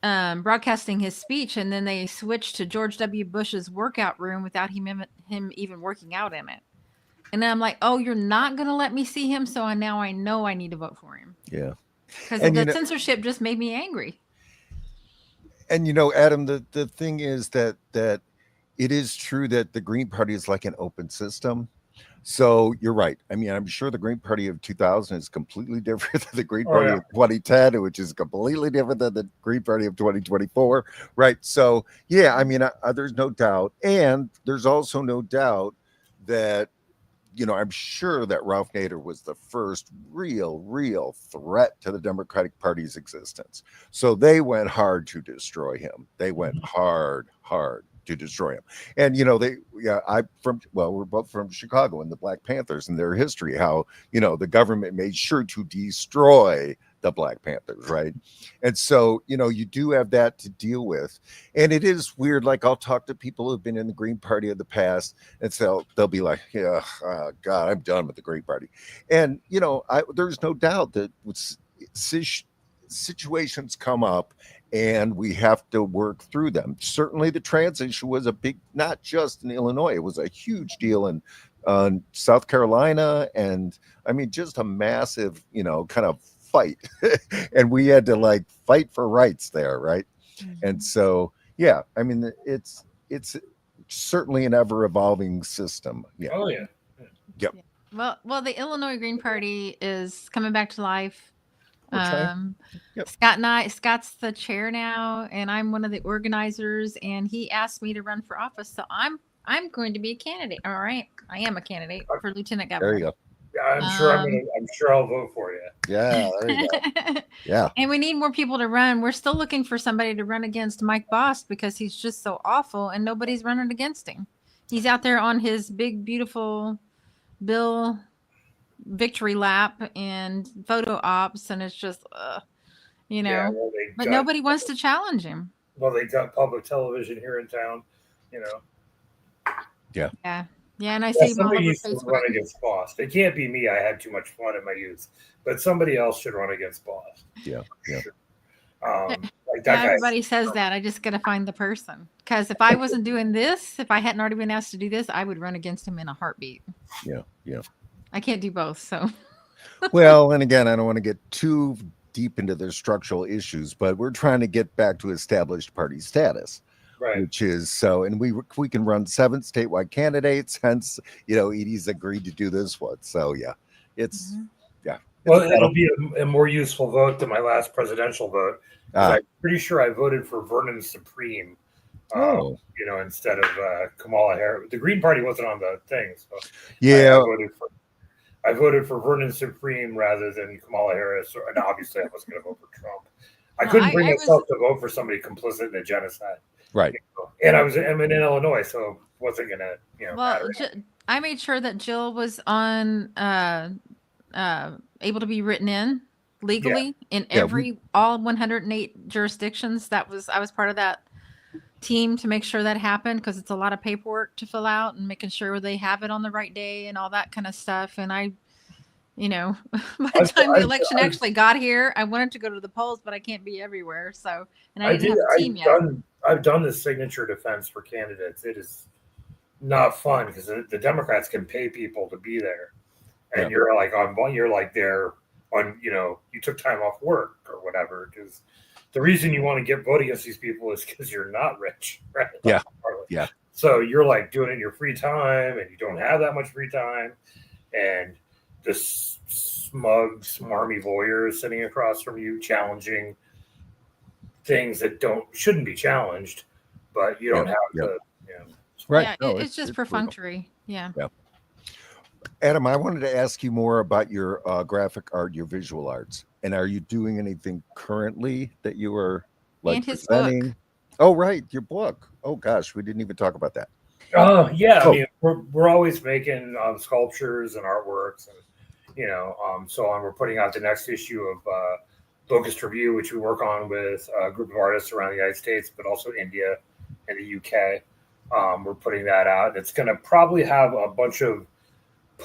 broadcasting his speech, and then they switched to George W. Bush's workout room without him even working out in it. And then I'm like, oh, you're not going to let me see him, so now I know I need to vote for him. Yeah. Because the censorship just made me angry. And Adam, the thing is that it is true that the Green Party is like an open system. So you're right. I mean, I'm sure the Green Party of 2000 is completely different than the Green Oh Party yeah. of 2010, which is completely different than the Green Party of 2024. Right. So, yeah, I mean, there's no doubt. And there's also no doubt that, I'm sure that Ralph Nader was the first real threat to the Democratic Party's existence. So they went hard to destroy him. They went hard to destroy him. And we're both from Chicago, and the Black Panthers and their history, how the government made sure to destroy the Black Panthers, right? And so you do have that to deal with. And it is weird, like I'll talk to people who've been in the Green Party of the past, and so they'll be like, yeah, God, I'm done with the Green Party. And there's no doubt that situations come up and we have to work through them. Certainly the trans issue was a big, not just in Illinois, it was a huge deal in South Carolina, and I mean just a massive kind of fight. And we had to like fight for rights there, right? And so yeah, I mean it's certainly an ever evolving system. Yeah. Oh yeah. Yep. Well, the Illinois Green Party is coming back to life. Yep. Scott's the chair now, and I'm one of the organizers, and he asked me to run for office, so I'm going to be a candidate. All right, I am a candidate for lieutenant governor. There you go. Yeah, I'm sure I'll vote for you. Yeah, there you go. Yeah. And we need more people to run. We're still looking for somebody to run against Mike Bost because he's just so awful, and nobody's running against him. He's out there on his big, beautiful bill victory lap and photo ops, and it's just Yeah, well, but nobody wants to challenge him. Well, they got public television here in town, Yeah. And I see him all over somebody needs to Facebook. run against Bost. It can't be me. I had too much fun in my youth, but somebody else should run against Bost. Yeah. Sure. Like that guy. Everybody says that. I just got to find the person, because if I wasn't doing this, if I hadn't already been asked to do this, I would run against him in a heartbeat. Yeah. I can't do both, so. Well, and again, I don't want to get too deep into their structural issues, but we're trying to get back to established party status, Right. which is so, and we can run 7 statewide candidates. Hence, Edie's agreed to do this one. So yeah, it's yeah. Well, it'll be a more useful vote than my last presidential vote. I'm pretty sure I voted for Vernon Supreme. Instead of Kamala Harris. The Green Party wasn't on the thing, so yeah. I voted for Vernon Supreme rather than Kamala Harris, and obviously I was going to vote for Trump. I couldn't bring myself to vote for somebody complicit in a genocide. Right. And I'm in Illinois, so it wasn't going to, matter. I made sure that Jill was on able to be written in legally in all 108 jurisdictions. I was part of that team to make sure that happened, because it's a lot of paperwork to fill out and making sure they have it on the right day and all that kind of stuff. And by the time the election actually got here, I wanted to go to the polls, but I can't be everywhere. So, and I didn't have a team yet. I've done the signature defense for candidates. It is not fun because the Democrats can pay people to be there, and you're like there on you took time off work or whatever, because the reason you want to vote against these people is because you're not rich, right? Yeah. So you're like doing it in your free time, and you don't have that much free time, and this smug, smarmy lawyers sitting across from you challenging things that shouldn't be challenged, but you don't have to. Right. Yeah, it's just perfunctory. Yeah. Adam, I wanted to ask you more about your graphic art, your visual arts, and are you doing anything currently that you are and his presenting? book. Oh, right, your book. Oh gosh, we didn't even talk about that. I mean, we're always making sculptures and artworks, and so on. We're putting out the next issue of Locust Review, which we work on with a group of artists around the United States, but also India and the UK. We're putting that out. It's going to probably have a bunch of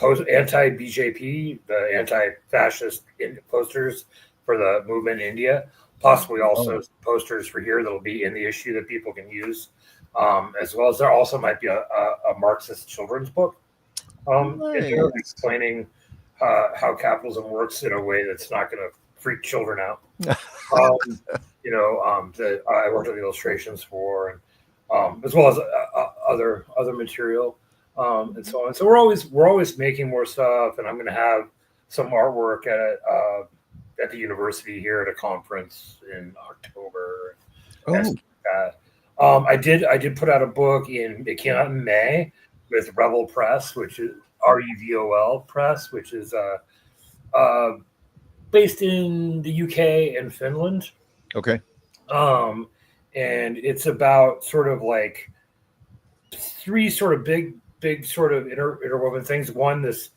anti-BJP, the anti-fascist posters for the movement in India, possibly also posters for here that'll be in the issue that people can use, as well as there also might be a Marxist children's book explaining how capitalism works in a way that's not going to freak children out. I worked on the illustrations for, and as well as other material, and so on. So we're always making more stuff, and I'm going to have some artwork at the university here at a conference in October. Oh, I did put out a book it came out in May with Revol Press, which is Revol Press, which is based in the UK and Finland. okay. And it's about sort of like three sort of big sort of interwoven things. One, this,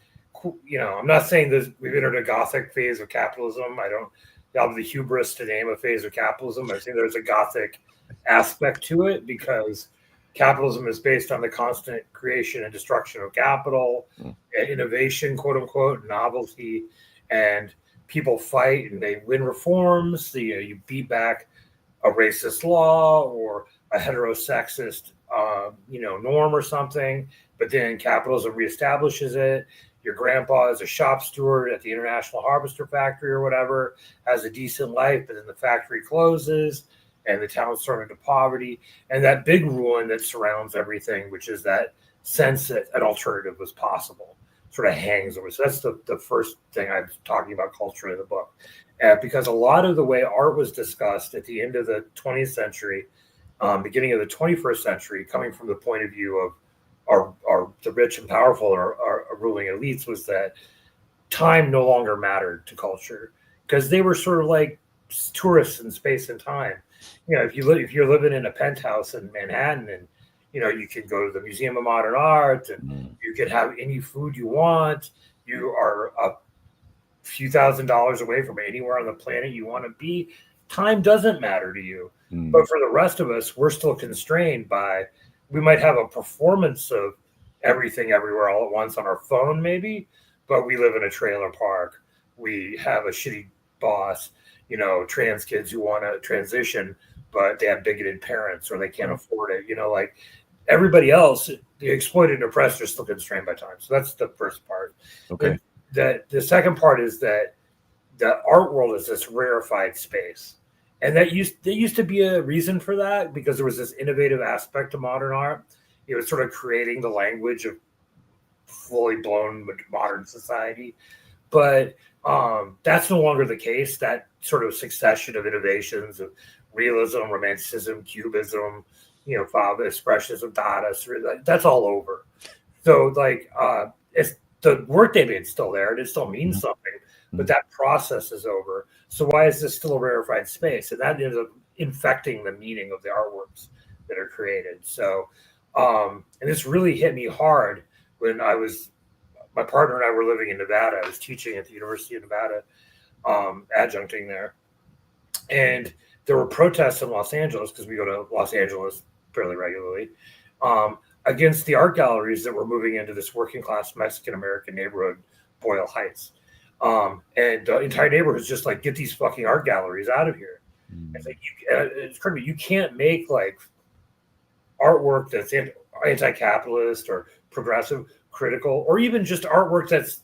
I'm not saying this, we've entered a Gothic phase of capitalism. I don't have the hubris to name a phase of capitalism. I think there's a Gothic aspect to it because capitalism is based on the constant creation and destruction of capital, and innovation, quote unquote, novelty, and people fight and they win reforms. You beat back a racist law or a heterosexist, norm or something, but then capitalism reestablishes it. Your grandpa is a shop steward at the International Harvester Factory or whatever, has a decent life, but then the factory closes and the town's thrown into poverty. And that big ruin that surrounds everything, which is that sense that an alternative was possible, sort of hangs over. So that's the first thing I'm talking about culture in the book. Because a lot of the way art was discussed at the end of the 20th century, beginning of the 21st century, coming from the point of view of the rich and powerful or our ruling elites, was that time no longer mattered to culture because they were sort of like tourists in space and time. If you're living in a penthouse in Manhattan and you can go to the Museum of Modern Art and you can have any food you want. You are a few $1,000s away from anywhere on the planet you want to be. Time doesn't matter to you. But for the rest of us, we're still constrained by, we might have a performance of everything everywhere all at once on our phone maybe, but we live in a trailer park. We have a shitty boss, trans kids who want to transition, but they have bigoted parents or they can't afford it. Like everybody else, the exploited and oppressed are still constrained by time. So that's the first part. Okay. The second part is that the art world is this rarefied space. And there used to be a reason for that because there was this innovative aspect to modern art. It was sort of creating the language of fully blown modern society. But that's no longer the case. That sort of succession of innovations of realism, romanticism, cubism, expressionism, Dada, that's all over. So it's the work they made is still there and it still means something, but that process is over. So why is this still a rarefied space? And that ends up infecting the meaning of the artworks that are created. So, and this really hit me hard when my partner and I were living in Nevada. I was teaching at the University of Nevada, adjuncting there. And there were protests in Los Angeles, because we go to Los Angeles fairly regularly, against the art galleries that were moving into this working class Mexican-American neighborhood, Boyle Heights. And the entire neighborhood was just like, get these fucking art galleries out of here. It's like, it's crazy. You can't make like artwork that's anti-capitalist or progressive, critical, or even just artwork that's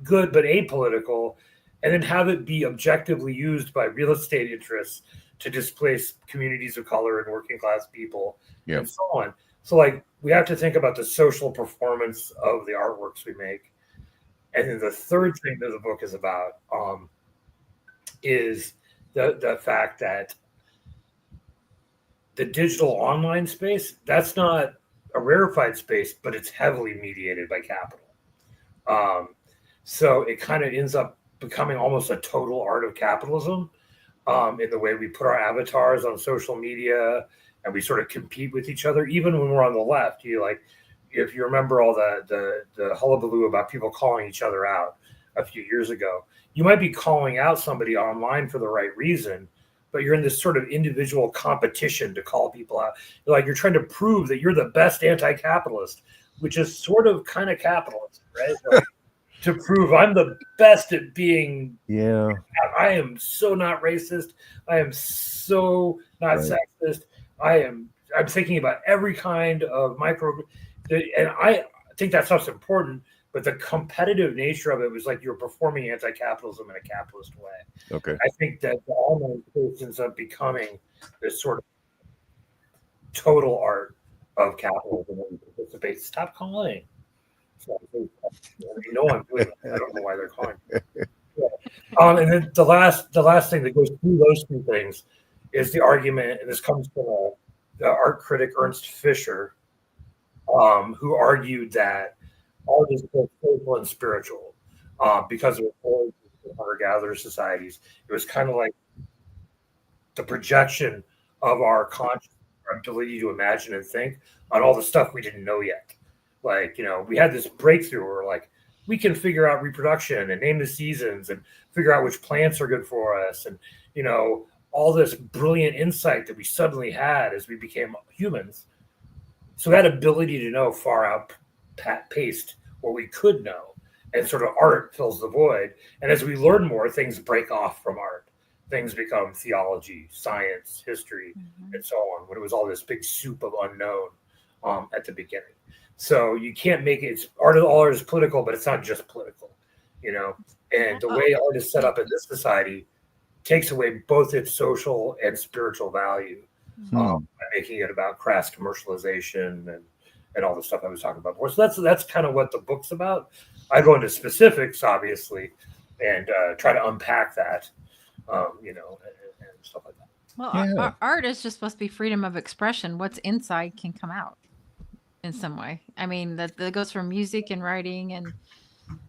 good but apolitical, and then have it be objectively used by real estate interests to displace communities of color and working class people, and so on. So like, we have to think about the social performance of the artworks we make. And then the third thing that the book is about is the fact that the digital online space, that's not a rarefied space, but it's heavily mediated by capital. So it kind of ends up becoming almost a total art of capitalism, in the way we put our avatars on social media and we sort of compete with each other, even when we're on the left. If you remember all the hullabaloo about people calling each other out a few years ago, you might be calling out somebody online for the right reason, but you're in this sort of individual competition to call people out. You're trying to prove that you're the best anti-capitalist, which is sort of kind of capitalist, right? Like, to prove I'm the best at being, I am so not racist. I am so not sexist. I'm thinking about every kind of and I think that stuff's important, but the competitive nature of it was like you're performing anti-capitalism in a capitalist way. Okay. I think that the online space ends up becoming this sort of total art of capitalism that we participate. Stop calling. So, you know I'm doing that. I don't know why they're calling. Yeah. And then the last thing that goes through those two things is the argument, and this comes from the art critic Ernst Fischer, who argued that art is both social and spiritual because of hunter-gatherer societies. It was kind of like the projection of our conscious, our ability to imagine and think on all the stuff we didn't know yet. Like, we had this breakthrough where like we can figure out reproduction and name the seasons and figure out which plants are good for us. And, all this brilliant insight that we suddenly had as we became humans. So that ability to know far outpaced what we could know. And sort of art fills the void. And as we learn more, things break off from art. Things become theology, science, history, and so on, when it was all this big soup of unknown at the beginning. So you can't make it, all art is political, but it's not just political, and the way art is set up in this society takes away both its social and spiritual value by making it about crass commercialization and all the stuff I was talking about before. So that's kind of what the book's about. I go into specifics, obviously, and try to unpack that. And stuff like that. Well, art is just supposed to be freedom of expression. What's inside can come out in some way. I mean, that goes from music and writing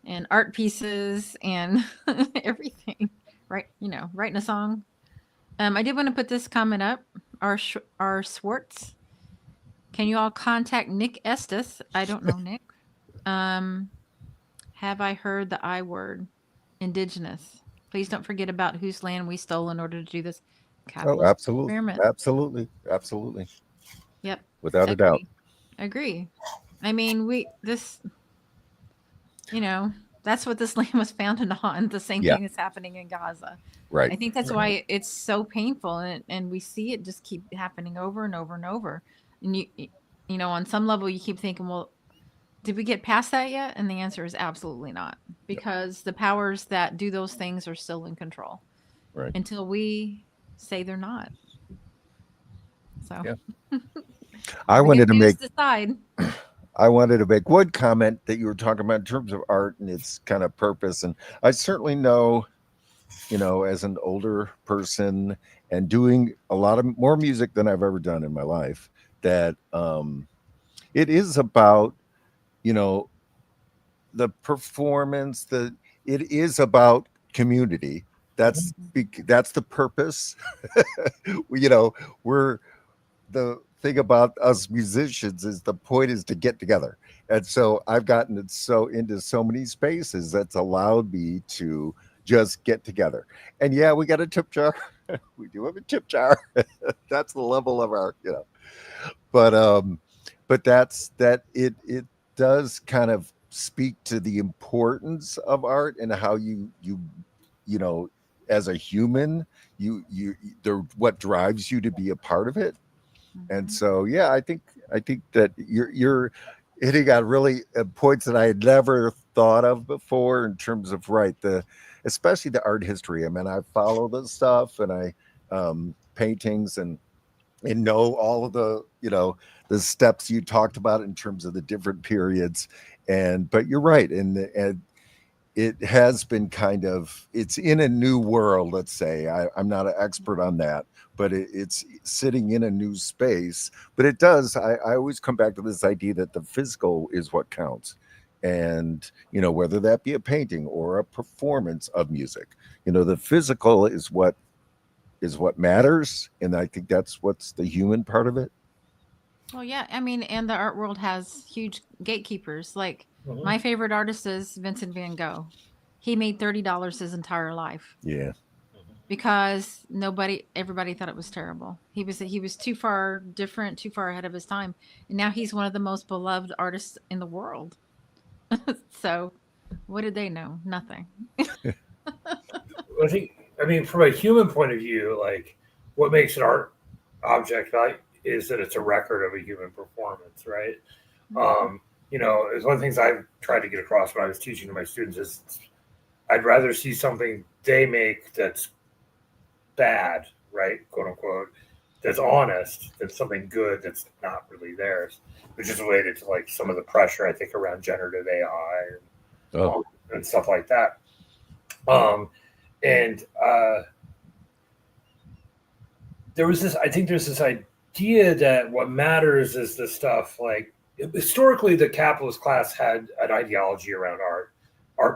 and art pieces and everything, right? Writing a song. I did want to put this comment up. Our Swartz. Can you all contact Nick Estes? I don't know Nick. Have I heard the I word? Indigenous. Please don't forget about whose land we stole in order to do this capitalist absolutely. experiment. Absolutely. Yep. Without a doubt. Agree. I mean, that's what this land was founded on. The same thing that's happening in Gaza. Right. I think that's why it's so painful, and we see it just keep happening over and over and over. And you on some level, you keep thinking, well, did we get past that yet? And the answer is absolutely not, because the powers that do those things are still in control, right? Until we say they're not. So, I wanted to make one comment that you were talking about in terms of art and its kind of purpose. And I certainly know, as an older person and doing a lot of more music than I've ever done in my life, that it is about, the performance, it is about community. That's the purpose. We're the thing about us musicians is the point is to get together. And so I've gotten into so many spaces that's allowed me to just get together. And we got a tip jar. We do have a tip jar. That's the level of our, but that's that it does kind of speak to the importance of art and how you as a human, what drives you to be a part of it. And so, I think that you're hitting on really points that I had never thought of before in terms of especially the art history. I mean, I follow this stuff and I paintings and know all of the the steps you talked about in terms of the different periods. But you're right, and it has been it's in a new world. Let's say I'm not an expert on that, but it's sitting in a new space. But it does. I always come back to this idea that the physical is what counts, and whether that be a painting or a performance of music, the physical is what matters, and I think that's what's the human part of it. Well, yeah, I mean, and the art world has huge gatekeepers. Like my favorite artist is Vincent van Gogh. He made $30 his entire life. Yeah. Because everybody thought it was terrible. He was too far different, too far ahead of his time, and now he's one of the most beloved artists in the world. So, what did they know? Nothing. I mean, from a human point of view, like what makes an art object is that it's a record of a human performance, right? It's one of the things I've tried to get across when I was teaching to my students is I'd rather see something they make that's bad, right, quote unquote, that's honest, that's something good that's not really theirs, which is related to like some of the pressure I think around generative AI and stuff like that. And there's this idea that what matters is the stuff like historically the capitalist class had an ideology around art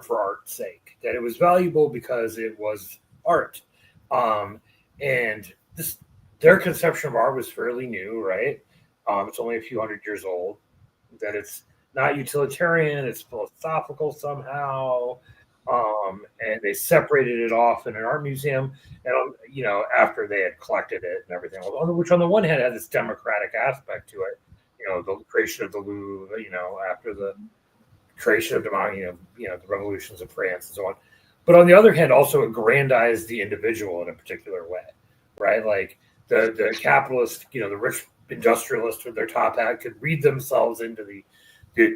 for art's sake, that it was valuable because it was art. And their conception of art was fairly new, right? It's only a few hundred years old, that it's not utilitarian, it's philosophical somehow. And they separated it off in an art museum, and after they had collected it and everything, which on the one hand had this democratic aspect to it, the creation of the Louvre, after the creation of the revolutions of France and so on. But on the other hand, also aggrandized the individual in a particular way, right? Like the capitalist, the rich industrialist with their top hat could read themselves into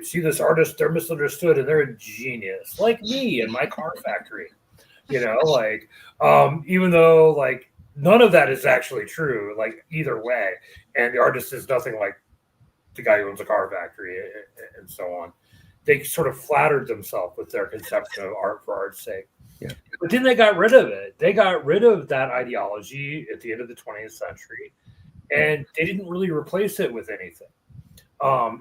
see this artist, they're misunderstood and they're a genius, like me in my car factory, even though like none of that is actually true, like either way. And the artist is nothing like the guy who owns a car factory and so on. They sort of flattered themselves with their conception of art for art's sake. Yeah. But then they got rid of it. They got rid of that ideology at the end of the 20th century, and they didn't really replace it with anything.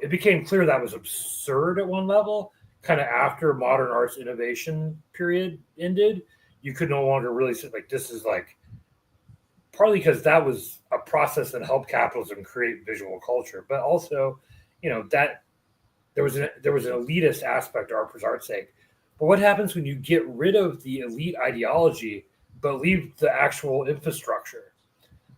It became clear that was absurd at one level, kind of after modern arts innovation period ended. You could no longer really say like this is like, partly because that was a process that helped capitalism create visual culture, but also, that there was an elitist aspect to art for art's sake. But what happens when you get rid of the elite ideology, but leave the actual infrastructure?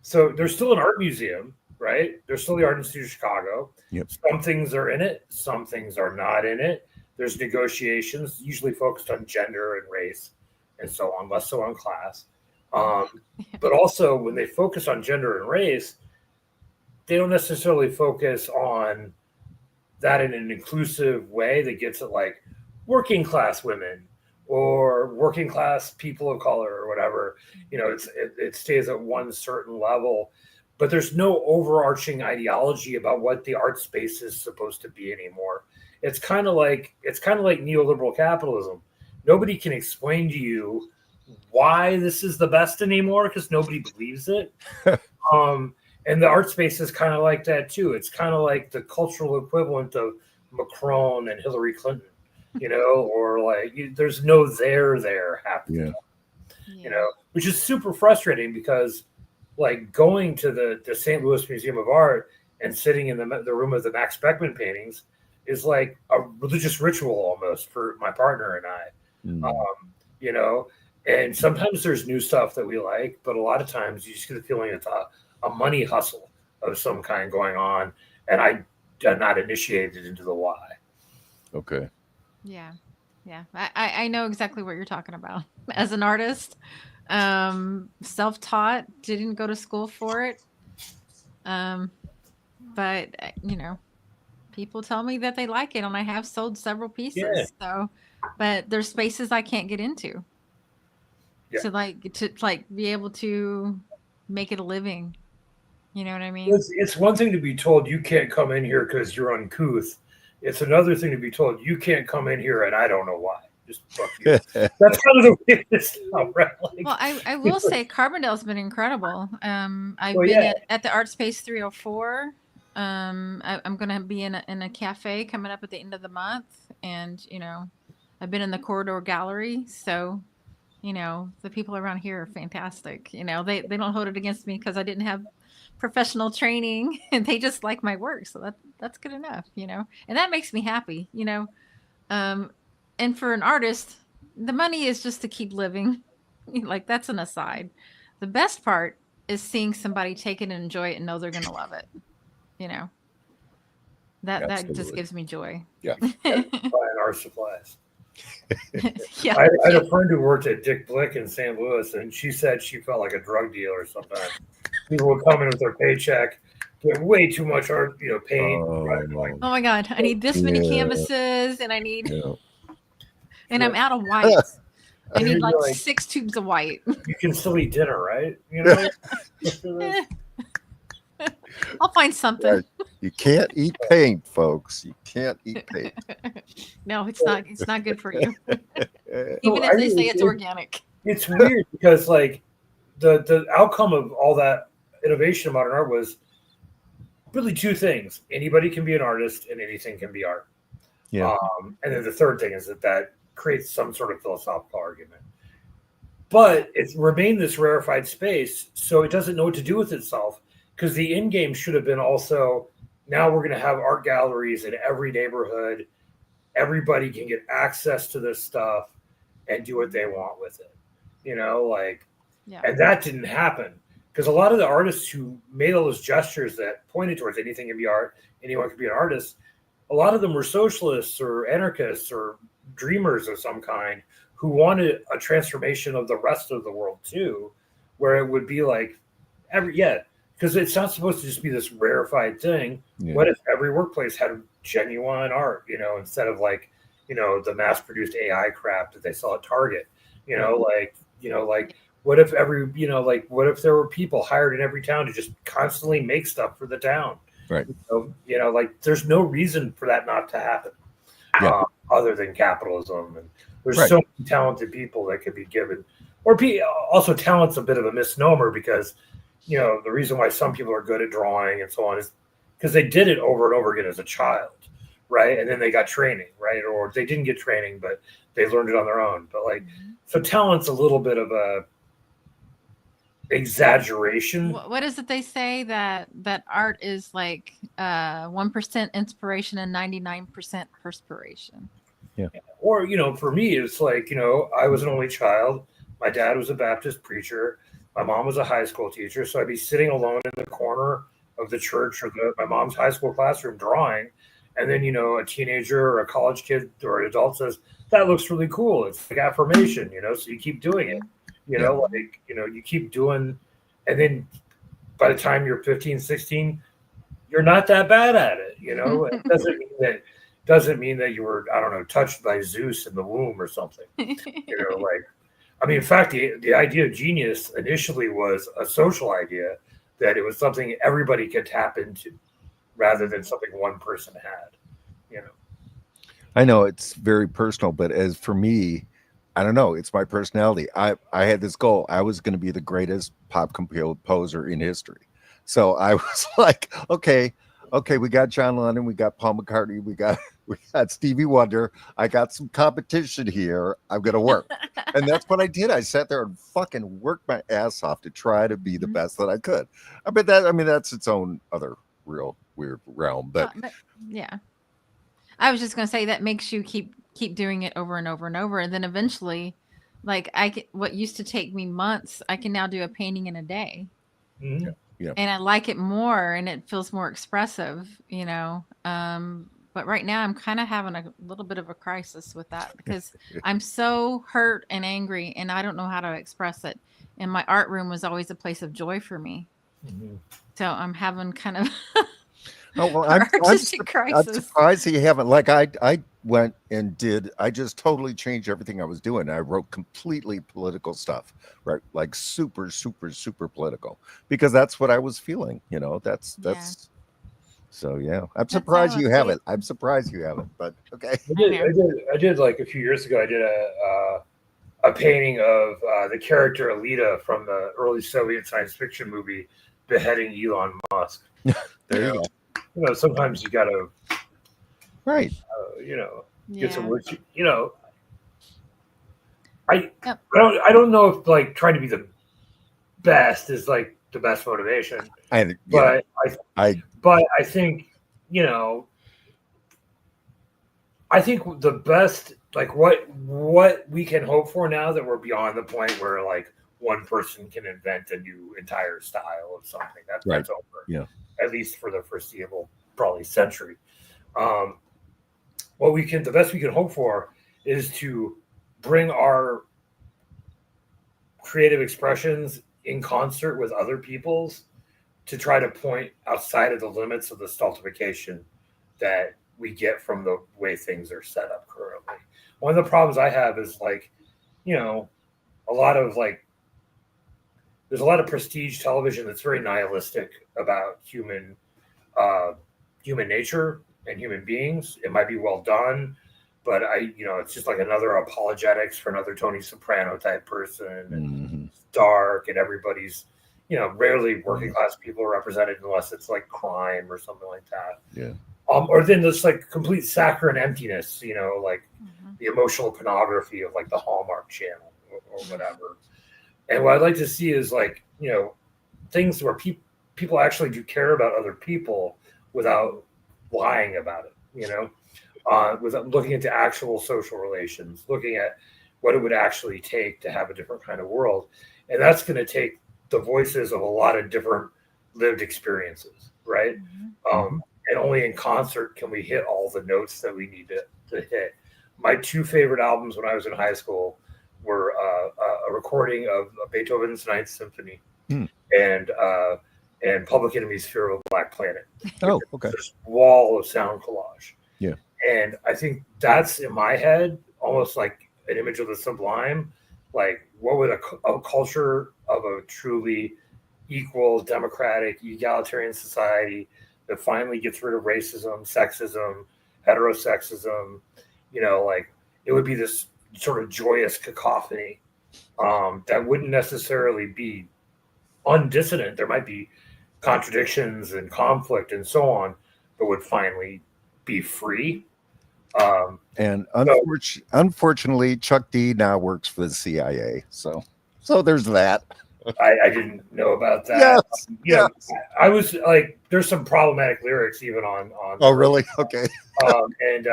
So there's still an art museum, right? There's still the Art Institute of Chicago. Yep. Some things are in it, some things are not in it. There's negotiations, usually focused on gender and race and so on, less so on class. But also when they focus on gender and race, they don't necessarily focus on that in an inclusive way that gets at like working class women or working class people of color or whatever. It stays at one certain level, but there's no overarching ideology about what the art space is supposed to be anymore. It's kind of like neoliberal capitalism. Nobody can explain to you why this is the best anymore because nobody believes it. And the art space is kind of like that too. It's kind of like the cultural equivalent of Macron and Hillary Clinton, or like there's no there happening, which is super frustrating because like going to the St. Louis Museum of Art and sitting in the room of the Max Beckman paintings is like a religious ritual almost for my partner and I, and sometimes there's new stuff that we like, but a lot of times you just get the feeling it's a money hustle of some kind going on, and I'm not initiated into the why. Okay. Yeah. I know exactly what you're talking about. As an artist, self-taught, didn't go to school for it. But people tell me that they like it, and I have sold several pieces. Yeah. So, but there's spaces I can't get into. Yeah. To be able to make it a living. You know what I mean? It's one thing to be told you can't come in here because you're uncouth. It's another thing to be told you can't come in here and I don't know why. Just fuck you. That's kind of the way it's now, right? Like, well, I will say Carbondale's been incredible. I've been at the Art Space 304. I'm going to be in a cafe coming up at the end of the month, and I've been in the Corridor Gallery. So, the people around here are fantastic. They don't hold it against me because I didn't have professional training, and they just like my work. So that's good enough, and that makes me happy, and for an artist, the money is just to keep living. Like that's an aside. The best part is seeing somebody take it and enjoy it and know they're going to love it. That just gives me joy. Yeah. Buying art supplies. Yeah. I had a friend who worked at Dick Blick in St. Louis, and she said she felt like a drug dealer sometimes. People would come in with their paycheck, get way too much art, paint. Oh my God. I need this many canvases, and I need, and I'm out of white. I need like 6 tubes of white. You can still eat dinner, right? I'll find something. Right. You can't eat paint, folks. You can't eat paint. No, it's not. It's not good for you. Eh, Even I if they mean, say it's organic. it's weird because like the outcome of all that innovation in modern art was really two things: anybody can be an artist, and anything can be art. Yeah. And then the third thing is that creates some sort of philosophical argument. But it's remained this rarefied space, so it doesn't know what to do with itself. Because the end game should have been also, now we're going to have art galleries in every neighborhood. Everybody can get access to this stuff and do what they want with it. Yeah. And that didn't happen. Because a lot of the artists who made all those gestures that pointed towards anything can be art, anyone can be an artist, a lot of them were socialists or anarchists or dreamers of some kind who wanted a transformation of the rest of the world too, where it would be like because it's not supposed to just be this rarefied thing. Yeah. What if every workplace had genuine art, instead of like, the mass produced AI crap that they sell at Target, what if what if there were people hired in every town to just constantly make stuff for the town? Right. There's no reason for that not to happen, Yeah. other than capitalism. And there's Right. so many talented people that could be given, also talent's a bit of a misnomer because, the reason why some people are good at drawing and so on is because they did it over and over again as a child, right? And then they got training, right? Or they didn't get training, but they learned it on their own. But so talent's a little bit of a exaggeration. What is it they say that art is like 1% inspiration and 99% perspiration? Yeah. Or, for me, it's like, I was an only child. My dad was a Baptist preacher. My mom was a high school teacher. So I'd be sitting alone in the corner of the church or my mom's high school classroom drawing. And then, a teenager or a college kid or an adult says, that looks really cool. It's like affirmation, so you keep doing it, you keep doing. And then by the time you're 15, 16, you're not that bad at it. It doesn't mean that you were, I don't know, touched by Zeus in the womb or something. In fact, the idea of genius initially was a social idea that it was something everybody could tap into rather than something one person had, I know it's very personal, but as for me, I don't know. It's my personality. I had this goal. I was going to be the greatest pop composer in history. So I was like, okay, we got John Lennon, we got Paul McCartney, we got Stevie Wonder. I got some competition here. I'm going to work. And that's what I did. I sat there and fucking worked my ass off to try to be the best that I could. That's its own other real weird realm. But yeah, I was just going to say that makes you keep doing it over and over and over. And then eventually, like what used to take me months, I can now do a painting in a day. Mm-hmm. Yeah. And I like it more and it feels more expressive, but right now I'm kind of having a little bit of a crisis with that because I'm so hurt and angry and I don't know how to express it. And my art room was always a place of joy for me. Mm-hmm. So I'm having kind of artistic crisis. I'm surprised you haven't. Like I went and I just totally changed everything I was doing. I wrote completely political stuff, right? Like super, super, super political because that's what I was feeling, that's. So yeah, I'm surprised you haven't. I'm surprised you haven't, but okay. I did like a few years ago. I did a painting of the character Alita from the early Soviet science fiction movie beheading Elon Musk. There you go. Sometimes you gotta, right? Get some words. I don't know if like trying to be the best is like the best motivation. But I think I think the best, like what we can hope for now that we're beyond the point where like one person can invent a new entire style of something. That's over. Yeah. At least for the foreseeable probably century. The best we can hope for is to bring our creative expressions in concert with other people's to try to point outside of the limits of the stultification that we get from the way things are set up currently. One of the problems I have is like, a lot of like there's a lot of prestige television that's very nihilistic about human nature and human beings. It might be well done, but it's just like another apologetics for another Tony Soprano type person. And it's dark, and everybody's, rarely working class people are represented unless it's like crime or something like that. Yeah. Or then there's like complete saccharine emptiness, like the emotional pornography of like the Hallmark Channel or whatever. And what I'd like to see is like, things where people actually do care about other people without lying about it, without looking into actual social relations, looking at what it would actually take to have a different kind of world. And that's going to take the voices of a lot of different lived experiences, right? And only in concert can we hit all the notes that we need to hit. My two favorite albums when I was in high school were a recording of Beethoven's Ninth Symphony and Public Enemy's Fear of a Black Planet. Oh, okay. This wall of sound collage. Yeah. And I think that's in my head almost like an image of the sublime. Like, what would a culture of a truly equal, democratic, egalitarian society that finally gets rid of racism, sexism, heterosexism, like it would be this sort of joyous cacophony that wouldn't necessarily be undissonant. There might be contradictions and conflict and so on, but would finally be free. And unfortunately, Chuck D now works for the CIA. So there's that. I didn't know about that. Yes. I was like, there's some problematic lyrics even on. Oh, really? Okay. And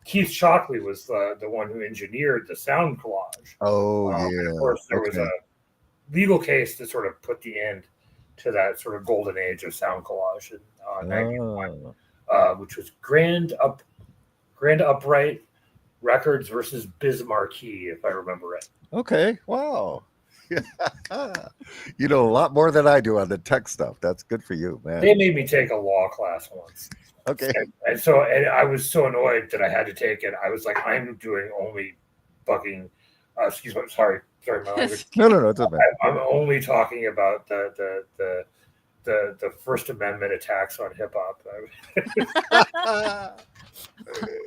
Keith Shockley was the one who engineered the sound collage. Oh, yeah. And of course, there was a legal case to sort of put the end to that sort of golden age of sound collage in 91, which was Grand Upright Records versus Bismarcky, if I remember right. Okay. Wow. You know a lot more than I do on the tech stuff. That's good for you, man. They made me take a law class once. Okay. And I was so annoyed that I had to take it. I was like, I'm doing only fucking, excuse me, sorry, my language. No, it's okay. I'm only talking about the First Amendment attacks on hip hop.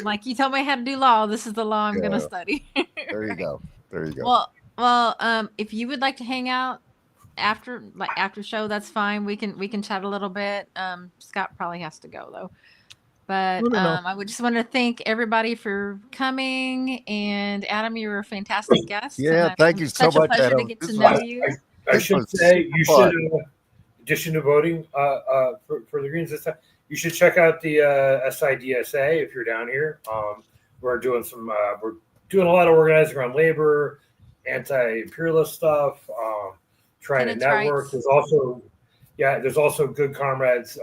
Like, you told me how to do law. This is the law I'm going to study. There you go. Well, if you would like to hang out after show, that's fine. We can chat a little bit. Scott probably has to go though. But I would just want to thank everybody for coming. And Adam, you were a fantastic guest. Yeah, thank you so much, Pleasure Adam. to get to know you. I should say you should, in addition to voting for the Greens this time, you should check out the SIDSA if you're down here. We're doing a lot of organizing around labor, anti-imperialist stuff, trying to network. There's also good comrades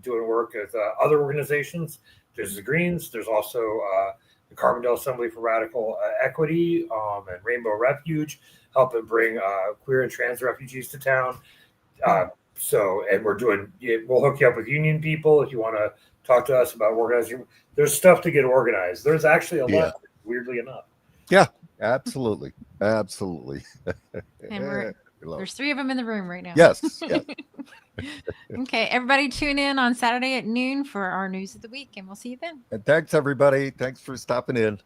doing work with other organizations. There's the Greens. There's also the Carbondale Assembly for Radical Equity and Rainbow Refuge, helping bring queer and trans refugees to town. And we'll hook you up with union people if you want to talk to us about organizing. There's stuff to get organized. There's actually a lot, weirdly enough. Yeah, absolutely. And there's 3 of them in the room right now. Yes. Okay, everybody tune in on Saturday at noon for our news of the week, and we'll see you then. And thanks, everybody. Thanks for stopping in.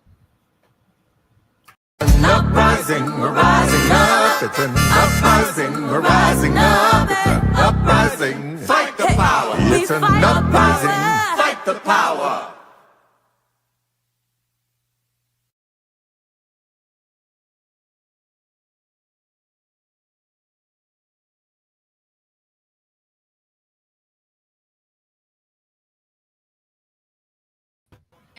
An uprising, we're rising up. It's an uprising, we're rising up. It's an uprising. Fight the power. It's an uprising. Fight the power.